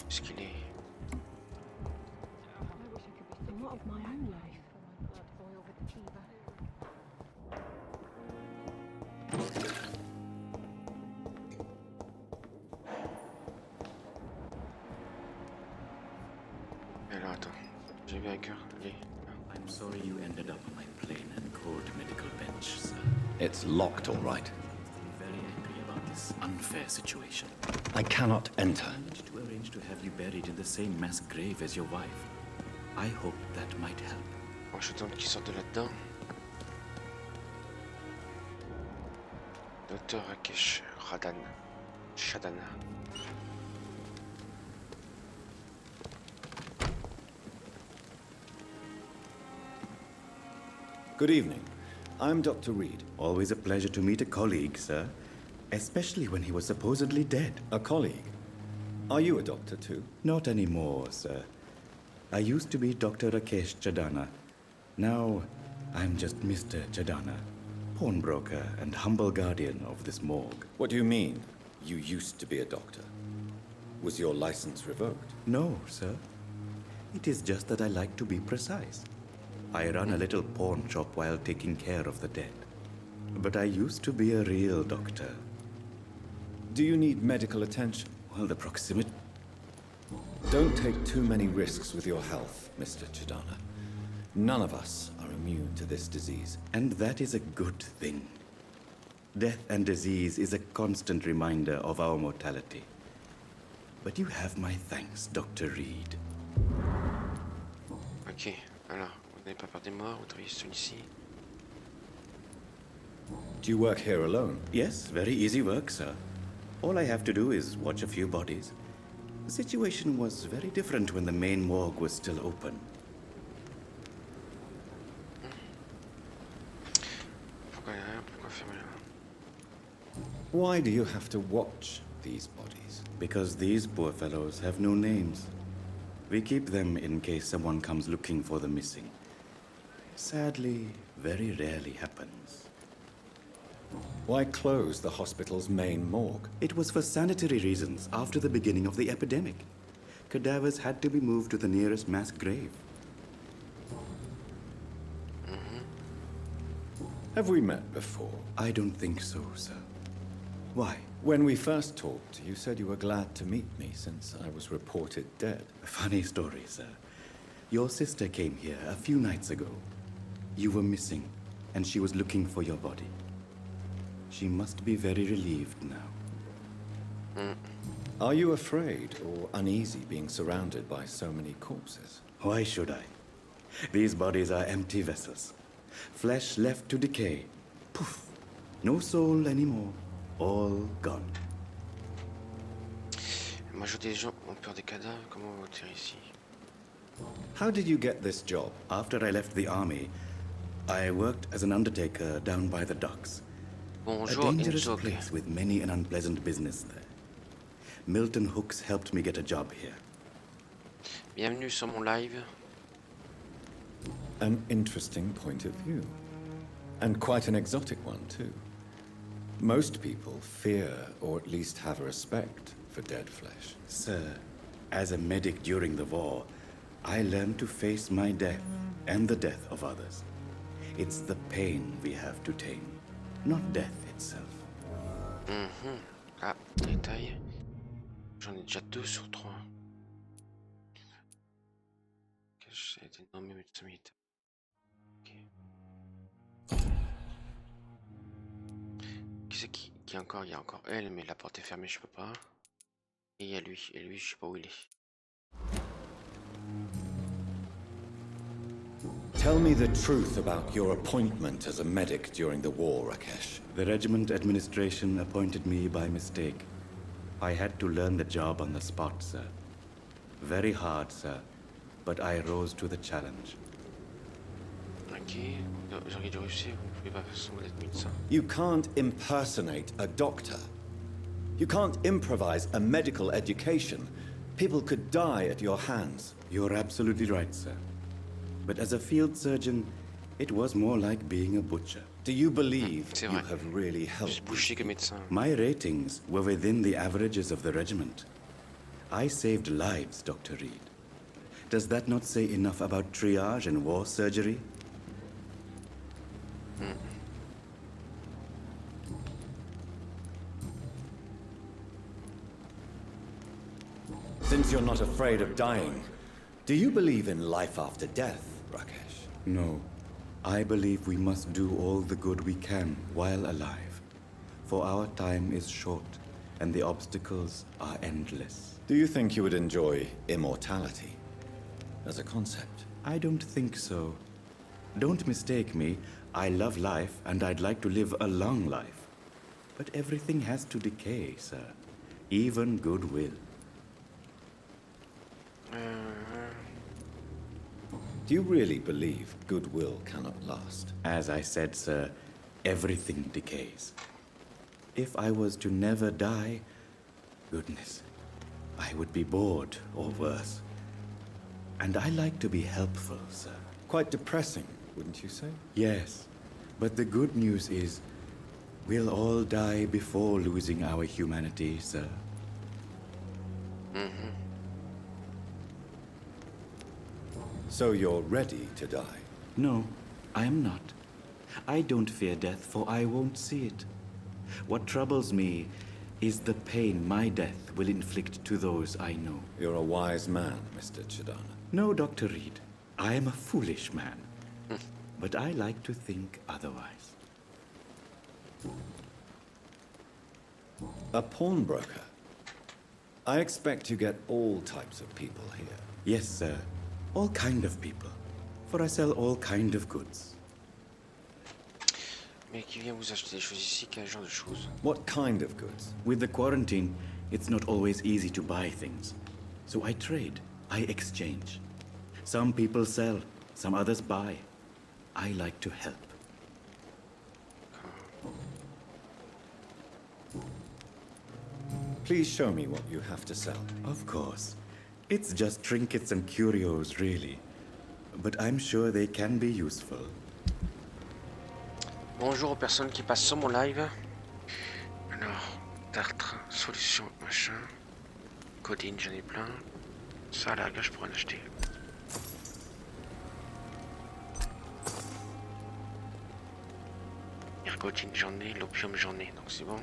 Est-ce qu'il est... Alors attends, j'ai vu un cœur. I'm sorry you ended up on my plane and cold medical bench, sir. It's locked, all right. I'm very angry about this unfair situation. I cannot enter. I managed to arrange to have you buried in the same mass grave as your wife. I hope that might help. Moi je tente qu'il sorte de là-dedans. Docteur Rakesh Shadana. Good evening. I'm Dr. Reed. Always a pleasure to meet a colleague, sir. Especially when he was supposedly dead. A colleague? Are you a doctor too? Not anymore, sir. I used to be Dr. Rakesh Chadana. Now, I'm just Mr. Chadana, pawnbroker and humble guardian of this morgue. What do you mean, you used to be a doctor? Was your license revoked? No, sir. It is just that I like to be precise. I run a little pawn shop while taking care of the dead. But I used to be a real doctor. Do you need medical attention? Well, the proximity... Don't take too many risks with your health, Mr. Chadana. None of us are immune to this disease, and that is a good thing. Death and disease is a constant reminder of our mortality. But you have my thanks, Dr. Reed. Ok, alors, vous n'avez pas peur des morts, vous travaillez sur ici. Do you work here alone? Yes, very easy work, sir. All I have to do is watch a few bodies. The situation was very different when the main morgue was still open. Pourquoi fermer là? Why do you have to watch these bodies? Because these poor fellows have no names. We keep them in case someone comes looking for the missing. Sadly, very rarely happens. Why close the hospital's main morgue? It was for sanitary reasons after the beginning of the epidemic. Cadavers had to be moved to the nearest mass grave. Have we met before? I don't think so, sir. Why? When we first talked, you said you were glad to meet me since I was reported dead. A funny story, sir. Your sister came here a few nights ago. You were missing, and she was looking for your body. She must be very relieved now. Are you afraid or uneasy being surrounded by so many corpses? Why should I? These bodies are empty vessels. Flesh left to decay. Poof. No soul anymore. All gone. La majorité des gens ont peur des cadavres. Comment on va atterrir ici? How did you get this job? After I left the army, I worked as an undertaker down by the docks. Bonjour, A dangerous Inzoke. place with many an unpleasant business there. Milton Hooks helped me get a job here. Bienvenue sur mon live. An interesting point of view. And quite an exotic one, too. Most people fear, or at least have a respect, for dead flesh. Sir, as a medic during the war, I learned to face my death and the death of others. It's the pain we have to tame, not death itself. Ah, détail. J'en ai déjà 2 sur 3. J'ai été nommé médecin militaire. Ok. Qui c'est qui est encore? Il y a encore elle, mais la porte est fermée, je peux pas. Et il y a lui. Et lui, je sais pas où il est. Tell me the truth about your appointment as a medic during the war, Rakesh. The regiment administration appointed me by mistake. I had to learn the job on the spot, sir. Very hard, sir, but I rose to the challenge. Ok, j'aurais dû réussir, vous pouvez pas sembler être médecin. You can't impersonate a doctor. You can't improvise a medical education. People could die at your hands. You're absolutely right, sir. But as a field surgeon, it was more like being a butcher. Do you believe you have really helped? My ratings were within the averages of the regiment. I saved lives, Dr. Reed. Does that not say enough about triage and war surgery? Since you're not afraid of dying, do you believe in life after death, Rakesh? No. I believe we must do all the good we can while alive. For our time is short, and the obstacles are endless. Do you think you would enjoy immortality as a concept? I don't think so. Don't mistake me. I love life, and I'd like to live a long life. But everything has to decay, sir. Even goodwill. Do you really believe goodwill cannot last? As I said, sir, everything decays. If I was to never die, goodness, I would be bored or worse. And I like to be helpful, sir. Quite depressing, wouldn't you say? Yes, but the good news is we'll all die before losing our humanity, sir. So you're ready to die? No, I am not. I don't fear death, for I won't see it. What troubles me is the pain my death will inflict to those I know. You're a wise man, Mr. Chidana. No, Dr. Reed. I am a foolish man. But I like to think otherwise. A pawnbroker? I expect you get all types of people here. Yes, sir. All kind of people. For I sell all kind of goods. Mais qui vient vous acheter des choses ici? Quel genre de choses? What kind of goods? With the quarantine, it's not always easy to buy things. So I trade. I exchange. Some people sell, some others buy. I like to help. Please show me what you have to sell. Of course. It's just trinkets and curios, really. But I'm sure they can be useful. Bonjour aux personnes qui passent sur mon live. Alors, tartre, solution, machin. Codine, j'en ai plein. Ça, là, je pourrais en acheter. Ergotine, j'en ai. L'opium, j'en ai. Donc c'est bon.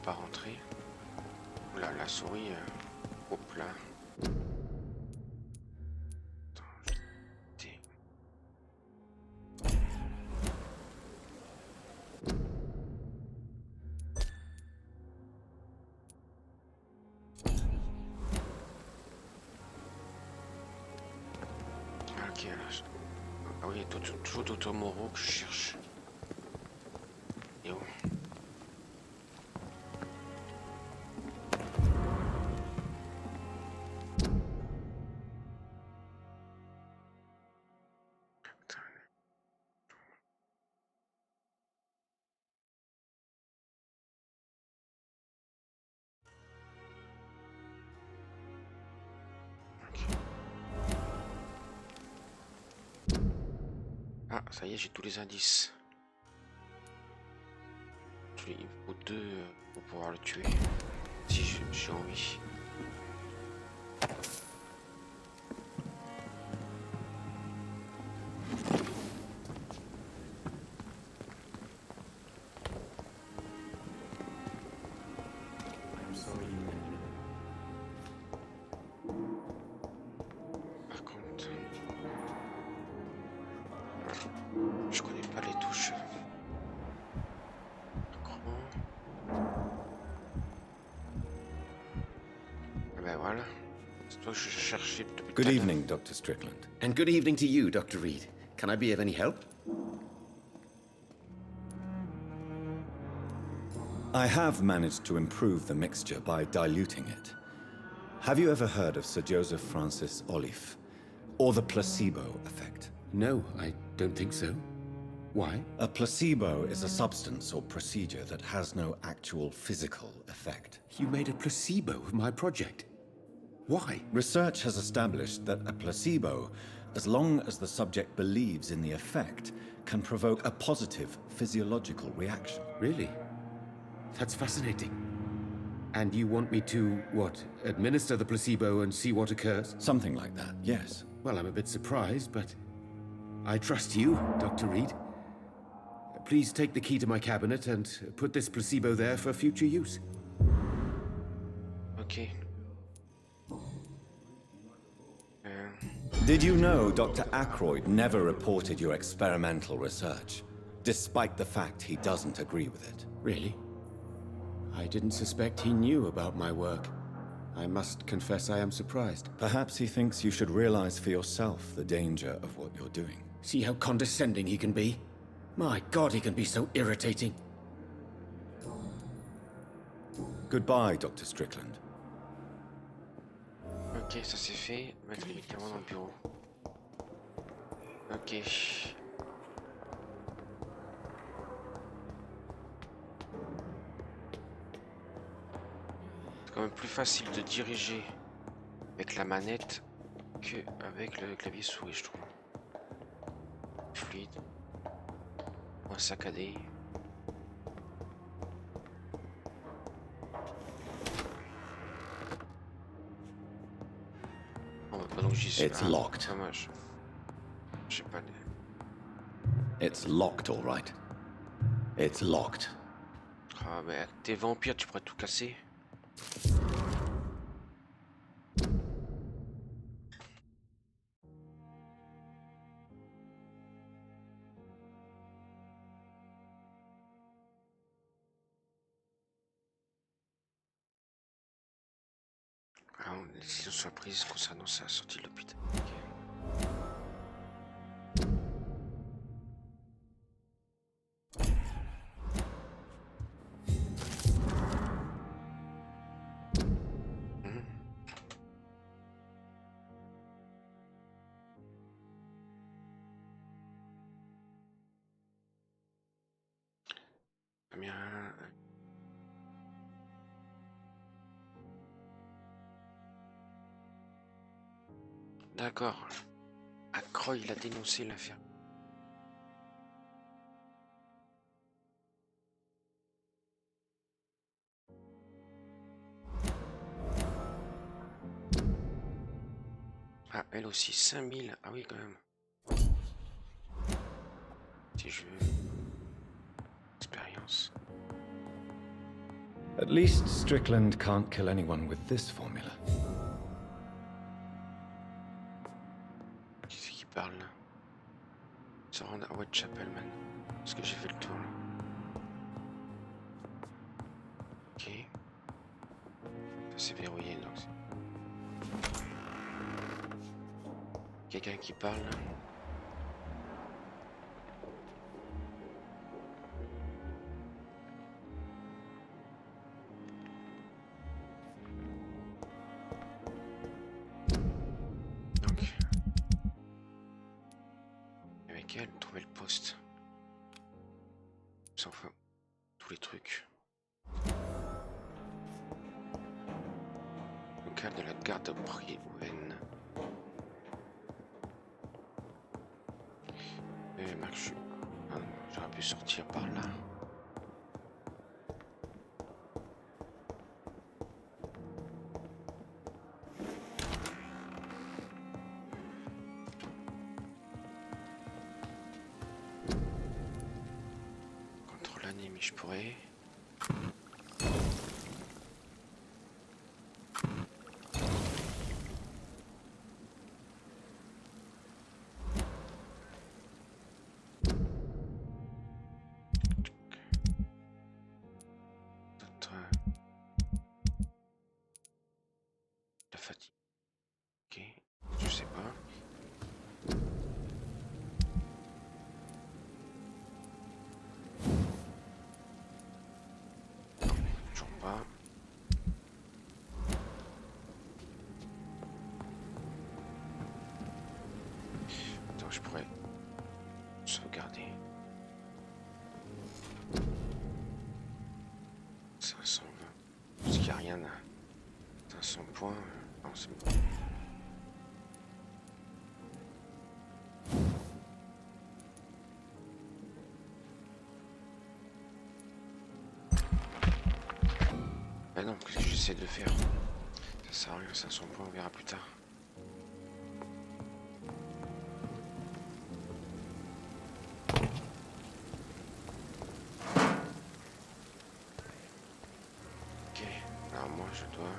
pas rentrer. Oula, la souris. Hop là. Ok, ah oui, toujours d'autres moraux que je cherche. Et où? Ah, ça y est, j'ai tous les indices. Il me faut 2 pour pouvoir le tuer. Si j'ai envie. Par contre, je connais pas les touches. Ben voilà. C'est toi que je cherchais depuis tout à Good l'heure. evening, Dr. Strickland. And good evening to you, Dr. Reed. Can I be of any help? I have managed to improve the mixture by diluting it. Have you ever heard of Sir Joseph Francis Olive, or the placebo effect? No, I don't think so. Why? A placebo is a substance or procedure that has no actual physical effect. You made a placebo of my project. Why? Research has established that a placebo, as long as the subject believes in the effect, can provoke a positive physiological reaction. Really? That's fascinating. And you want me to, what, administer the placebo and see what occurs? Something like that, yes. Well, I'm a bit surprised, but I trust you, Dr. Reed. Please take the key to my cabinet and put this placebo there for future use. Ok. Did you know Dr. Ackroyd never reported your experimental research, despite the fact he doesn't agree with it? Really? I didn't suspect he knew about my work. I must confess I am surprised. Perhaps he thinks you should realize for yourself the danger of what you're doing. See how condescending he can be? My God, he can be so irritating. Goodbye, Dr. Strickland. Ok, ça c'est fait. Mettre les médicaments dans le bureau. Ok. C'est quand même plus facile de diriger avec la manette que avec le clavier souris, je trouve. Fluide. Moins saccadé. It's locked. Dommage. Je sais pas. It's locked, all right. It's locked. Ah, mais avec tes vampires, tu pourrais tout casser. Ah, les décisions soient prises concernant sa sortie de l'hôpital. Okay. Bien. D'accord. Ackroyd, il a dénoncé l'affaire. Ah, elle aussi, 5000. Ah oui, quand même. Si je veux. Expérience. At least Strickland can't kill anyone with this formula. Qui c'est qui parle là? Se rendre à Whitechapel, man. Parce que j'ai fait le tour là. Ok. Ça c'est verrouillé donc. Quelqu'un qui parle là. Trouver le poste. Sans fin, tous les trucs. Local de la garde prévenus. J'aurais pu sortir par là. Mais je pourrais. La fatigue. Ok, je sais pas. Attends, je pourrais sauvegarder. 520. Parce qu'il n'y a rien à 500 points. Non, c'est bon. Bah non, qu'est-ce que j'essaie de faire? Ça sert à rien, 500 points, on verra plus tard. Ok, alors moi je dois...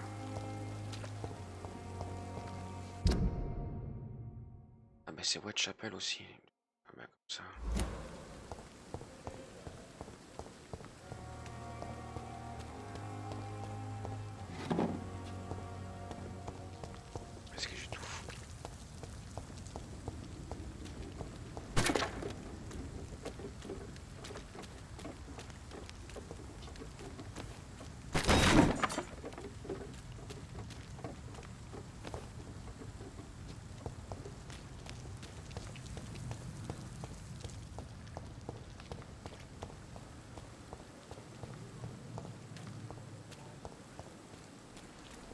Ah bah c'est Whitechapel aussi. Ah bah comme ça. Parce que je tout fous.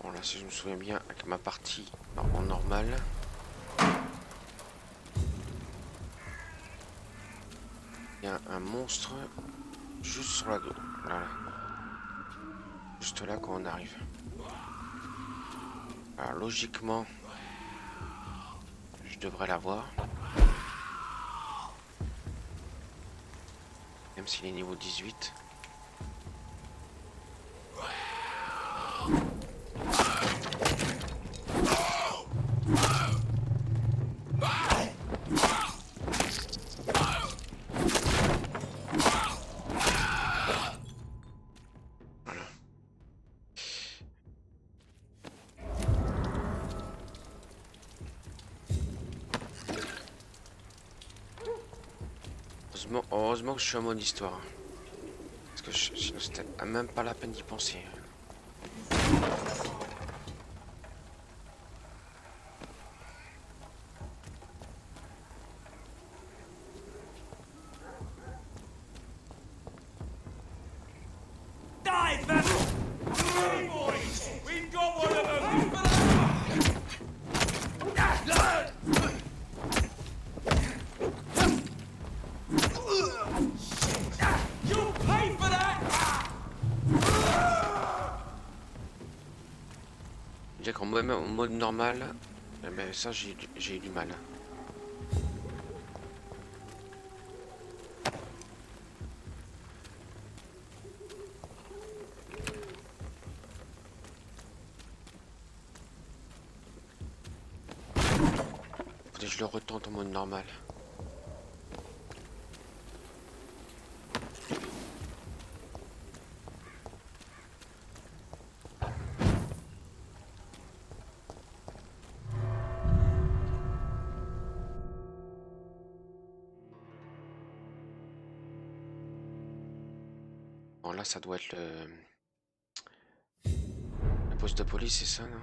Bon là si je me souviens bien avec ma partie en normal. Il y a un monstre juste sur la dos. Voilà. Juste là quand on arrive. Alors logiquement, je devrais l'avoir. Même s'il est niveau 18. Heureusement que je suis en mode histoire. Parce que sinon c'était même pas la peine d'y penser. Déjà qu'en mode normal, eh ben ça j'ai eu du mal. le retente en mode normal. Bon là ça doit être le poste de police, c'est ça, non?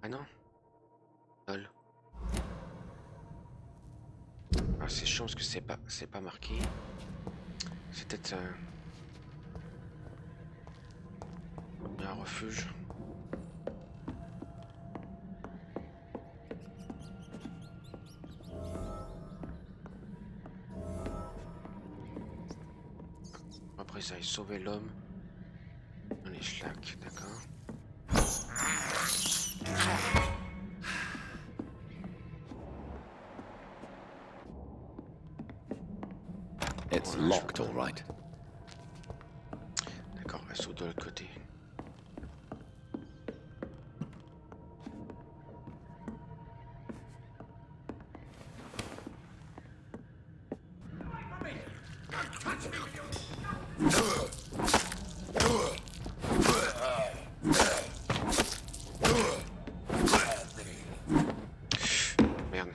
Ah non? Lol. Ah c'est chiant parce que c'est pas marqué. C'est peut-être un refuge. Après ça, il sauver l'homme. On est schlack, d'accord. It's locked, all right. D'accord, elle saute de l'autre côté. Merde.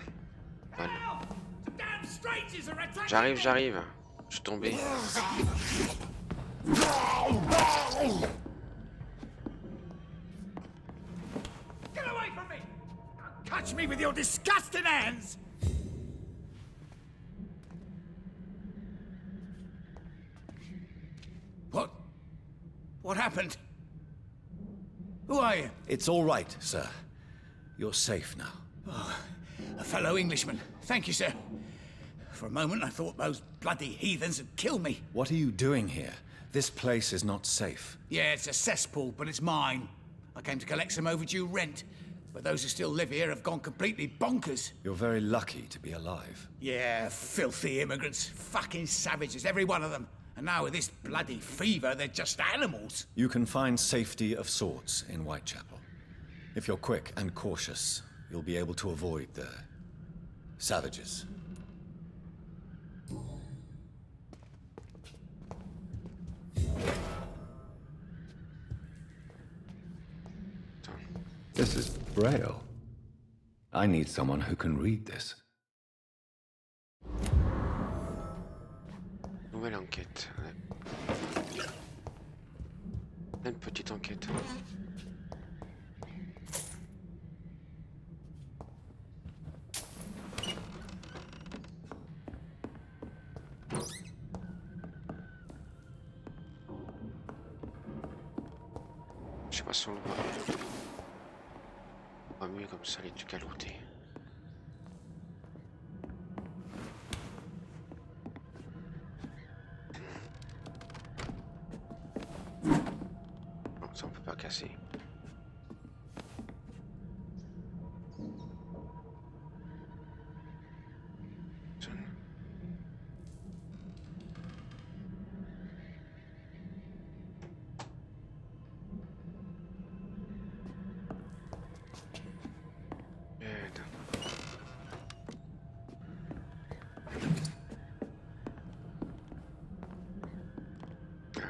Mal. J'arrive. Je suis tombé. Get away from me! Don't touch me with your disgusting hands! What happened? Who are you? It's all right, sir. You're safe now. Oh, a fellow Englishman. Thank you, sir. For a moment, I thought those bloody heathens had killed me. What are you doing here? This place is not safe. Yeah, it's a cesspool, but it's mine. I came to collect some overdue rent, but those who still live here have gone completely bonkers. You're very lucky to be alive. Yeah, filthy immigrants. Fucking savages, every one of them. And now with this bloody fever, they're just animals. You can find safety of sorts in Whitechapel. If you're quick and cautious, you'll be able to avoid the savages. This is Braille. I need someone who can read this. Nouvelle enquête. Une petite enquête. Je sais pas si on le voit. On va mieux comme ça les trucs à looter. Non, ça on peut pas casser.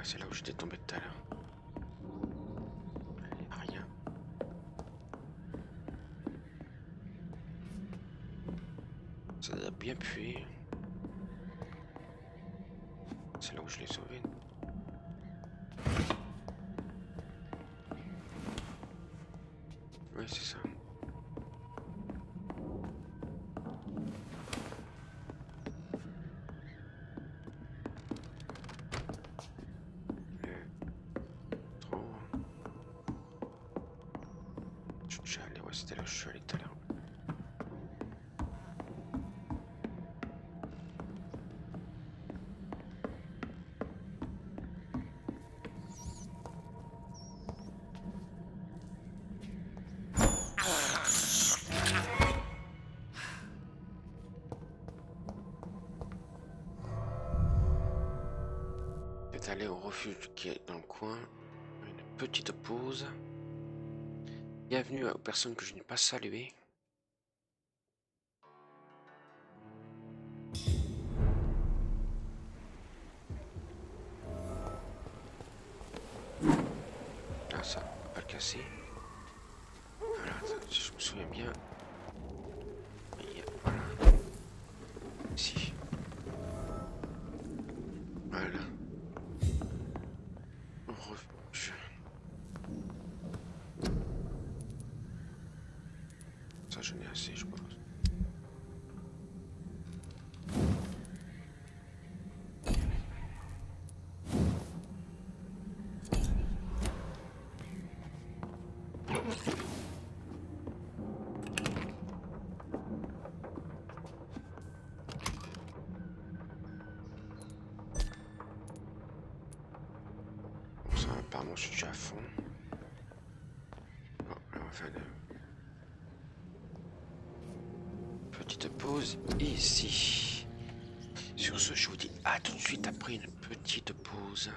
C'est là où j'étais tombé tout à l'heure. Rien. Ça doit bien puer. C'est là où je l'ai sauvé. Oui, c'est ça. C'était là où je suis allé tout à l'heure. Je vais aller au refuge qui est dans le coin. Une petite pause. Bienvenue aux personnes que je n'ai pas saluées. Ah ça, on va pas le casser. Voilà, si je me souviens bien. Oui, voilà. Ici. Voilà. Ça j'en ai assez, je pense. Bon, ça, apparemment, je suis déjà à fond. Bon, on va faire une petite pause ici. Sur ce, je vous dis à tout de suite après une petite pause.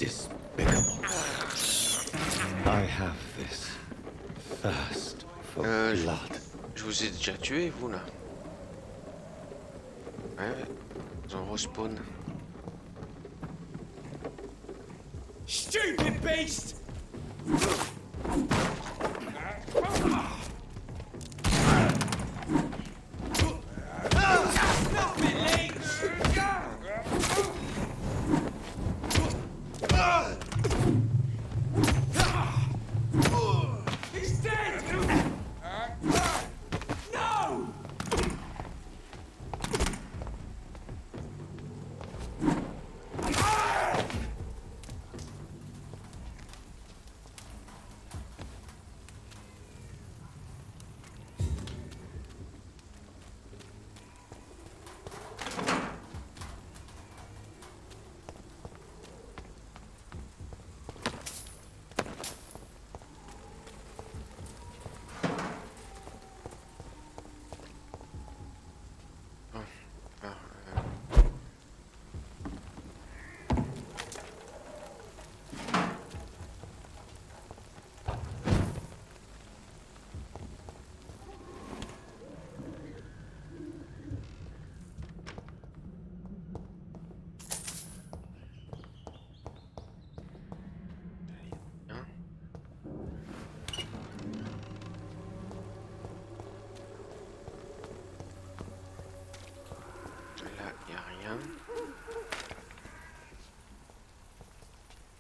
despicable. I have this thirst for blood. Je vous ai déjà tué, vous, là. Ouais, ils ont respawn. Stupid beast!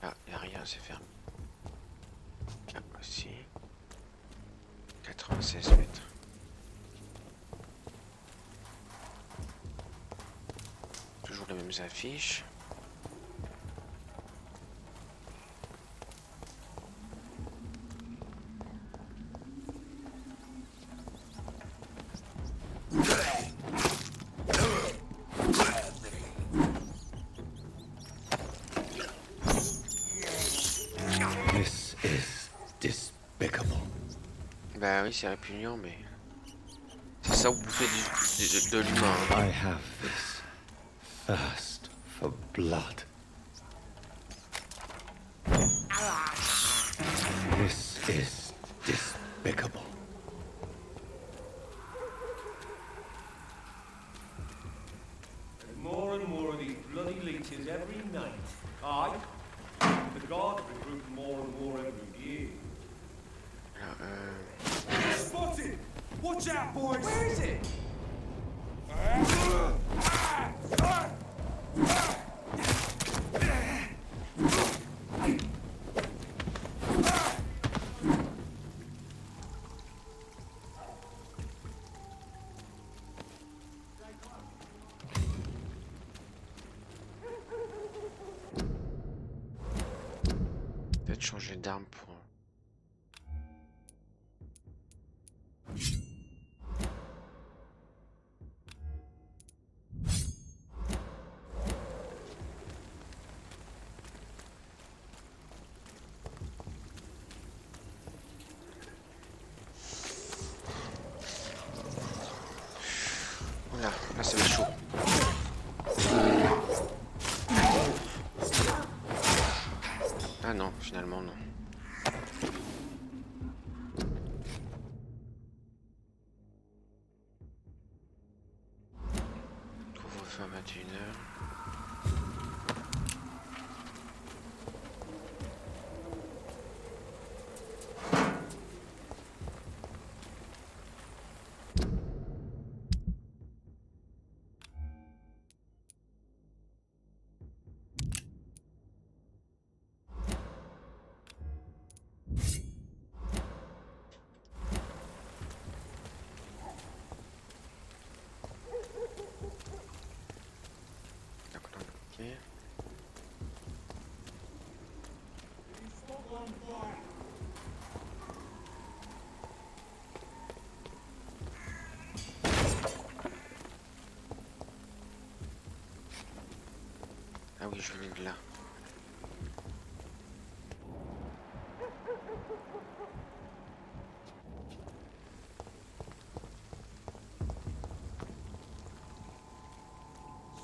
Là, il n'y a rien, c'est fermé. Là aussi. 96 mètres. Toujours les mêmes affiches. Bah oui, c'est répugnant, mais c'est ça, vous bouffez de l'humain. I have this thirst for blood. This is despicable. There's more and more of these bloody leeches every night. Aye. The guards recruit more and more every year. Spotted! Watch out, boys! Where is it? Peut-être changer d'arme pour... Là, ça va être chaud. Ah non, finalement non. Couvre-feu à 21h. Ah oui, je venais de là.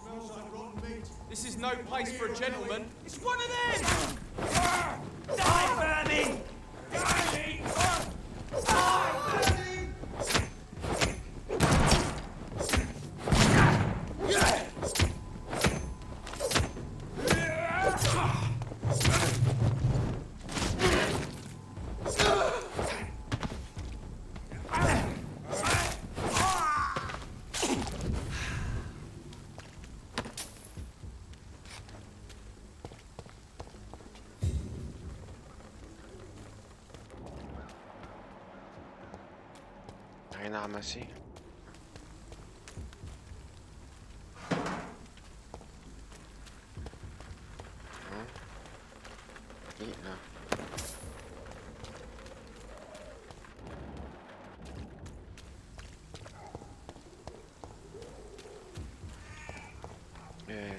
Smells like rotten meat. This is is no place for a gentleman. It's one of them! Die, vermin! Die! Rien à ramasser. Et là.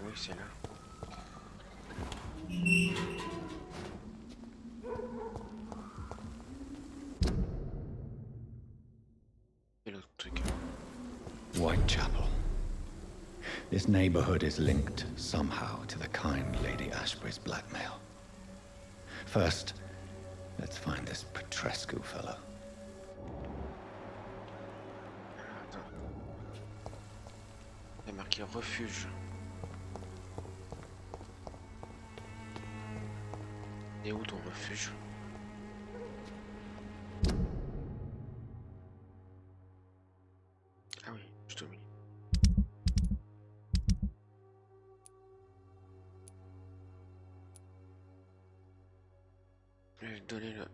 Oui, c'est là. Et l'autre truc. Whitechapel. This neighborhood is linked somehow to the kind Lady Ashbury's blackmail. First, let's find this Petrescu fellow. Il y a marqué refuge. Et où ton refuge? Ah oui, je te mets. Je vais donner le...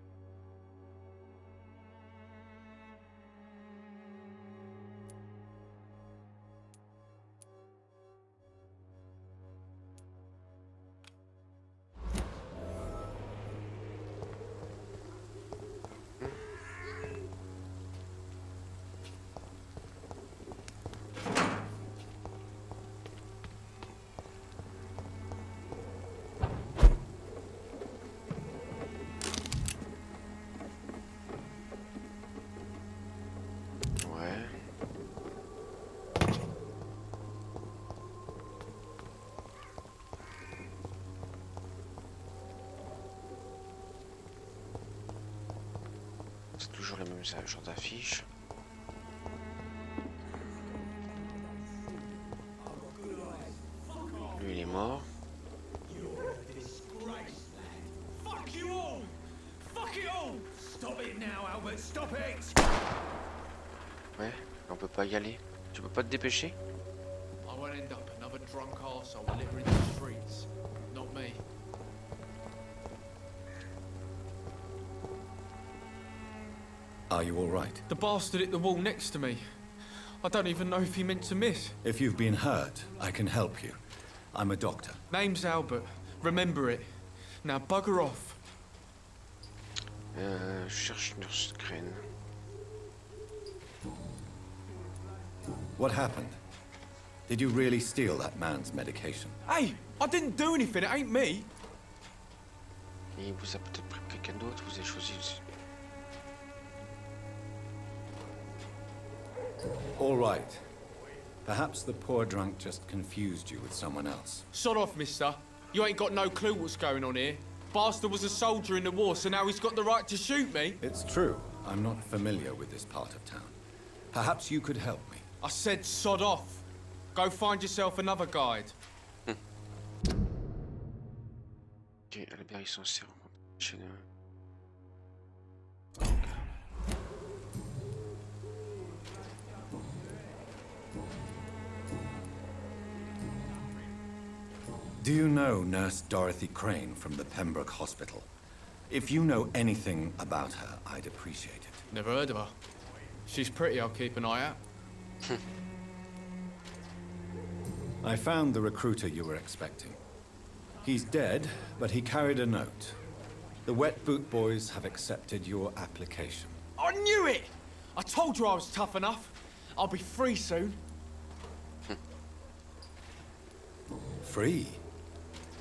C'est toujours les mêmes genres d'affiches. Lui il est mort. Fuck you all! Fuck it all! Stop it now, Albert, stop it! Ouais, on peut pas y aller. Tu peux pas te dépêcher? I won't end up another drunk arsehole littering the streets. Not me. Are you all right? The bastard hit the wall next to me. I don't even know if he meant to miss. If you've been hurt, I can help you. I'm a doctor. Name's Albert. Remember it. Now bugger off. Je cherche une screen. What happened? Did you really steal that man's medication? Hey, I didn't do anything. It ain't me. Il vous a peut-être pris quelqu'un d'autre. Vous avez choisi. All right. Perhaps the poor drunk just confused you with someone else. Sod off, mister. You ain't got no clue what's going on here. Bastard was a soldier in the war, so now he's got the right to shoot me. It's true. I'm not familiar with this part of town. Perhaps you could help me. I said sod off. Go find yourself another guide. Ok, Albert il s'en sert chez nous. Do you know Nurse Dorothy Crane from the Pembroke Hospital? If you know anything about her, I'd appreciate it. Never heard of her. She's pretty, I'll keep an eye out. I found the recruiter you were expecting. He's dead, but he carried a note. The Wet Boot Boys have accepted your application. I knew it! I told you I was tough enough. I'll be free soon. Free?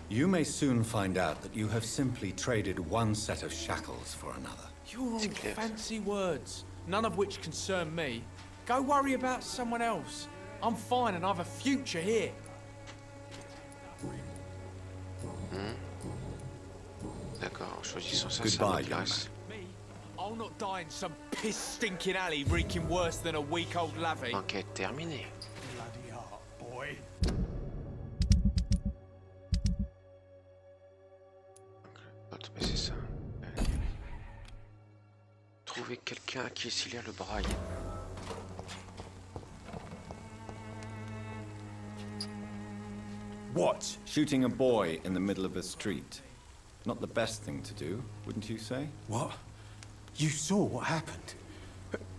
You may soon find out that you have simply traded one set of shackles for another. You're all fancy words, none of which concern me. Go worry about someone else. I'm fine and I have a future here. D'accord, en choisissant ça, ça Goodbye, young m'intéresse. I'll not die in some piss stinking alley reeking worse than a week old lavvy. Enquête terminée. Bloody heart, boy. L'autre, mais c'est ça. Trouver quelqu'un à qui sait lire le braille. What? Shooting a boy in the middle of a street. Not the best thing to do, wouldn't you say? What? You saw what happened?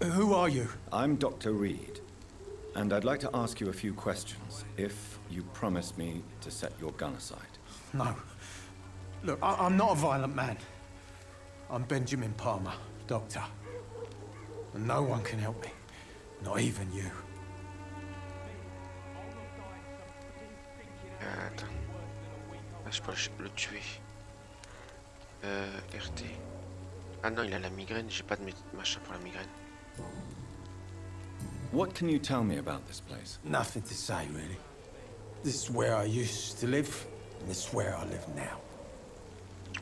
Who are you? I'm Dr. Reed, and I'd like to ask you a few questions, if you promise me to set your gun aside. No. Look, I'm not a violent man. I'm Benjamin Palmer, doctor. And no one can help me. Not even you. Attends. Ah, je peux le tuer. RT. Ah non, il a la migraine, j'ai pas de machin pour la migraine. What can you tell me about this place? Nothing to say, really. This is where I used to live, and this is where I live now.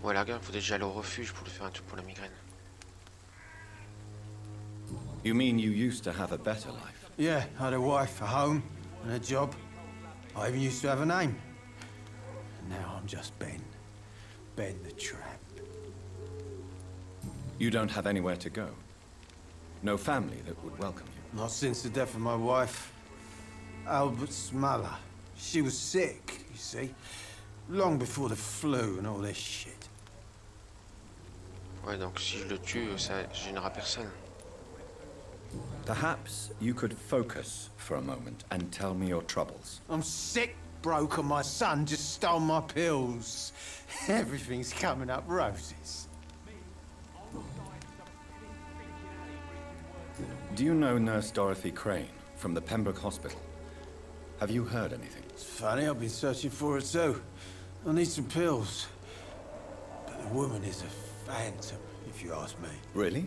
Ouais, la gare, il faut déjà aller au refuge pour lui faire un truc pour la migraine. You mean you used to have a better life? Yeah, I had a wife, a home, and a job. I even used to have a name. And now I'm just Ben. Ben the Tramp. You don't have anywhere to go? No family that would welcome you? Not since the death of my wife, Albert's mother. She was sick, you see. Long before the flu and all this shit. Ouais, donc si je le tue, ça gênera personne. Perhaps you could focus for a moment and tell me your troubles. I'm sick, broke, and my son just stole my pills. Everything's coming up roses. Do you know Nurse Dorothy Crane from the Pembroke Hospital? Have you heard anything? It's funny, I've been searching for her too. I need some pills. But the woman is a phantom, if you ask me. Really?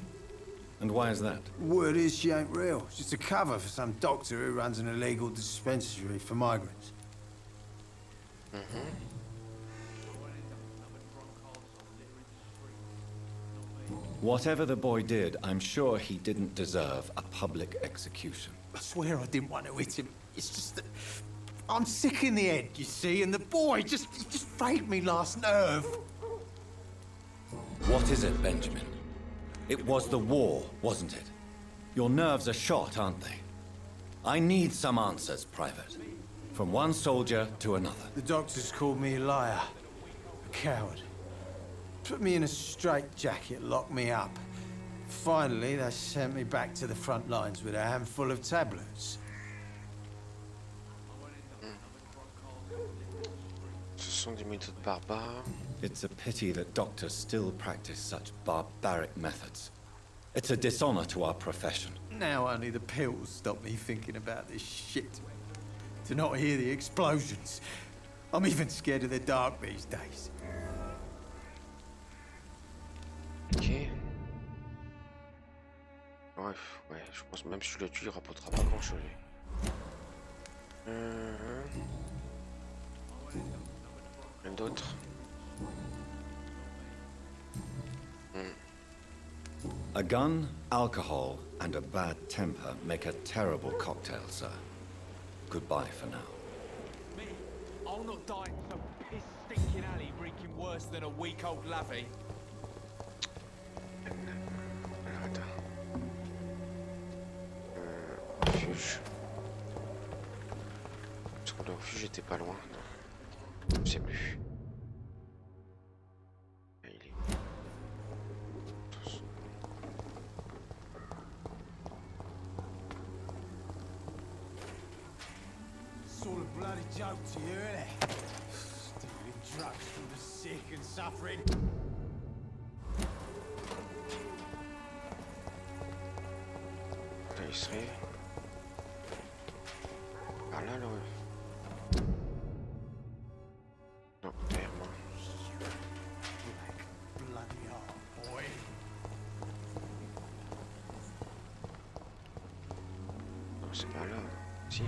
And why is that? Word is she ain't real. She's a cover for some doctor who runs an illegal dispensary for migrants. Whatever the boy did, I'm sure he didn't deserve a public execution. I swear I didn't want to hit him. It's just that I'm sick in the head, you see, and the boy he just frayed me last nerve. What is it, Benjamin? It was the war, wasn't it? Your nerves are shot, aren't they? I need some answers, Private. From one soldier to another. The doctors called me a liar, a coward. Put me in a straitjacket, locked me up. Finally, they sent me back to the front lines with a handful of tablets. Ce sont des méthodes barbares. It's a pity that doctors still practice such barbaric methods. It's a dishonor to our profession. Now only the pills stop me thinking about this shit. To not hear the explosions. I'm even scared of the dark these days. Ok. Bref, ouais, je pense même si je le tue, il rapportera pas grand chose. Rien d'autre. A gun, alcohol, and a bad temper make a terrible cocktail, sir. Goodbye for now. Me? I'll not die in some piss stinking alley reeking worse than a week old lavvy. Refuge. Parce que le refuge était pas loin. Non. Je sais plus. Là, il est. It's all a bloody joke to you, isn't it? Stealing drugs from the sick and suffering. Là, il serait. Par là, là. Non, derrière moi. Bloody hell, boy. Non, c'est pas là. Si.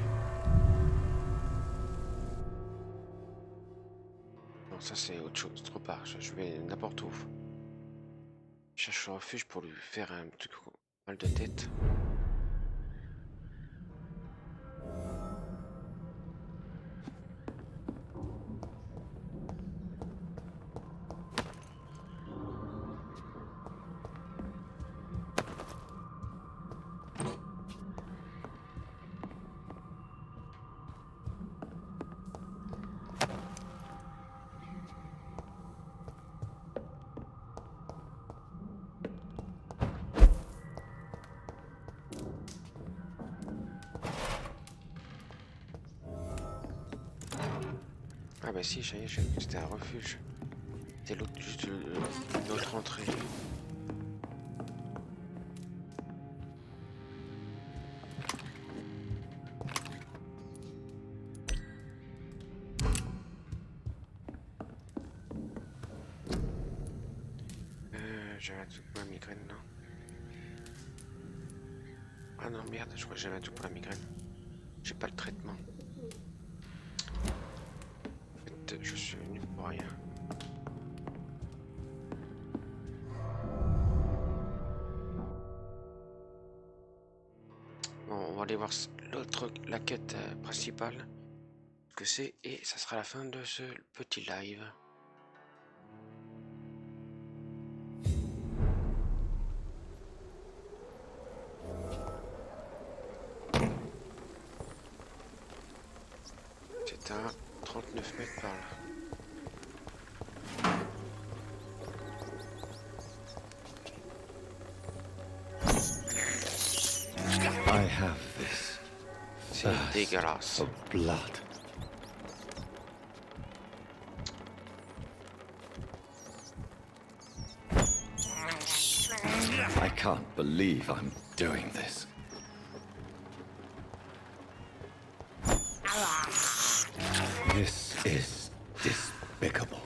Non, Non, ça c'est autre chose, trop part. Je vais n'importe où. Je cherche un refuge pour lui faire un truc mal de tête. Ah bah si, c'était un refuge. C'était l'autre, juste l'autre entrée. J'avais un truc pour la migraine, non? Ah non, merde, je crois que j'avais un truc pour la migraine. J'ai pas le traitement. En fait, je suis venu pour rien. Bon, on va aller voir l'autre, la quête principale. Ce que c'est, et ça sera la fin de ce petit live. C'est à 39 mètres par là. I have this. C'est dégueulasse. Of blood. I can't believe I'm doing this. This is despicable.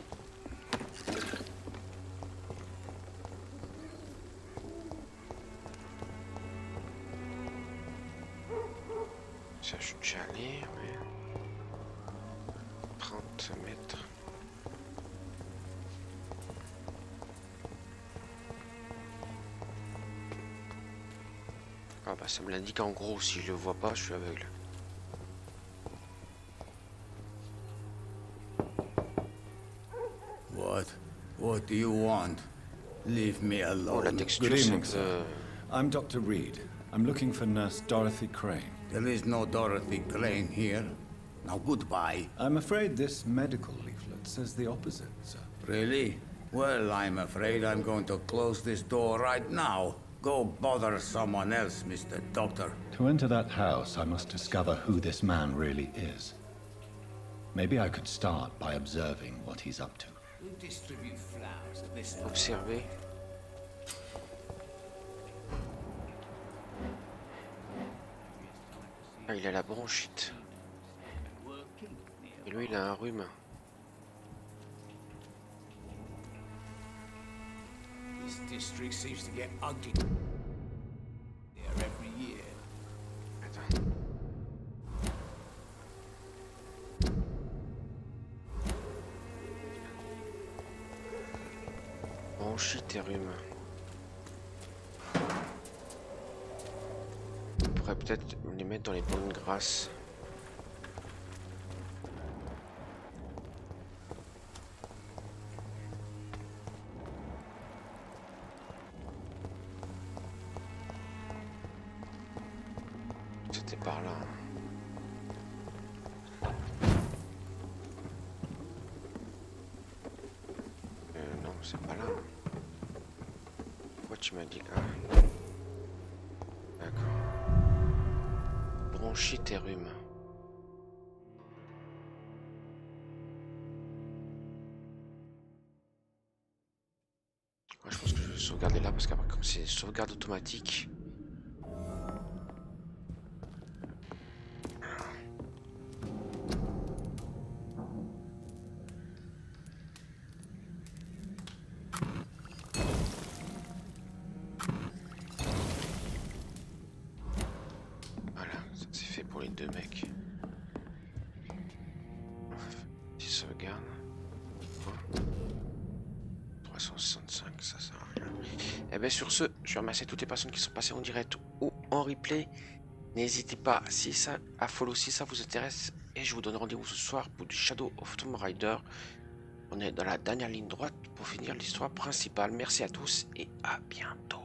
Ça, je suis déjà allé, mais 30 mètres. Ah bah ça me l'indique en gros, si je le vois pas, je suis aveugle. What do you want? Leave me alone. Oh, la texture, Good c'est evening, sir. I'm Dr. Reed. I'm looking for Nurse Dorothy Crane. There is no Dorothy Crane here. Now goodbye. I'm afraid this medical leaflet says the opposite, sir. Really? Well, I'm afraid I'm going to close this door right now. Go bother someone else, Mr. Doctor. To enter that house, I must discover who this man really is. Maybe I could start by observing what he's up to. We distribute flowers at this Observer. Ah, il a la bronchite. Et lui, il a un rhume. This district seems to get ugly there every year. Attends. Bronchite et rhume. On pourrait peut-être les mettre dans les bonnes grâces. C'était par là. Non, c'est pas là. Pourquoi tu m'as dit là? D'accord. Bronchite et rhume. Ouais, je pense que je vais sauvegarder là parce qu'après comme c'est sauvegarde automatique. Voilà, ça c'est fait pour les deux mecs. Si sauvegarde. 365, ça sert à rien. Et bien sur ce, je remercie toutes les personnes qui sont passées en direct ou en replay. N'hésitez pas à follow si ça vous intéresse. Et je vous donne rendez-vous ce soir pour du Shadow of Tomb Raider. On est dans la dernière ligne droite pour finir l'histoire principale. Merci à tous et à bientôt.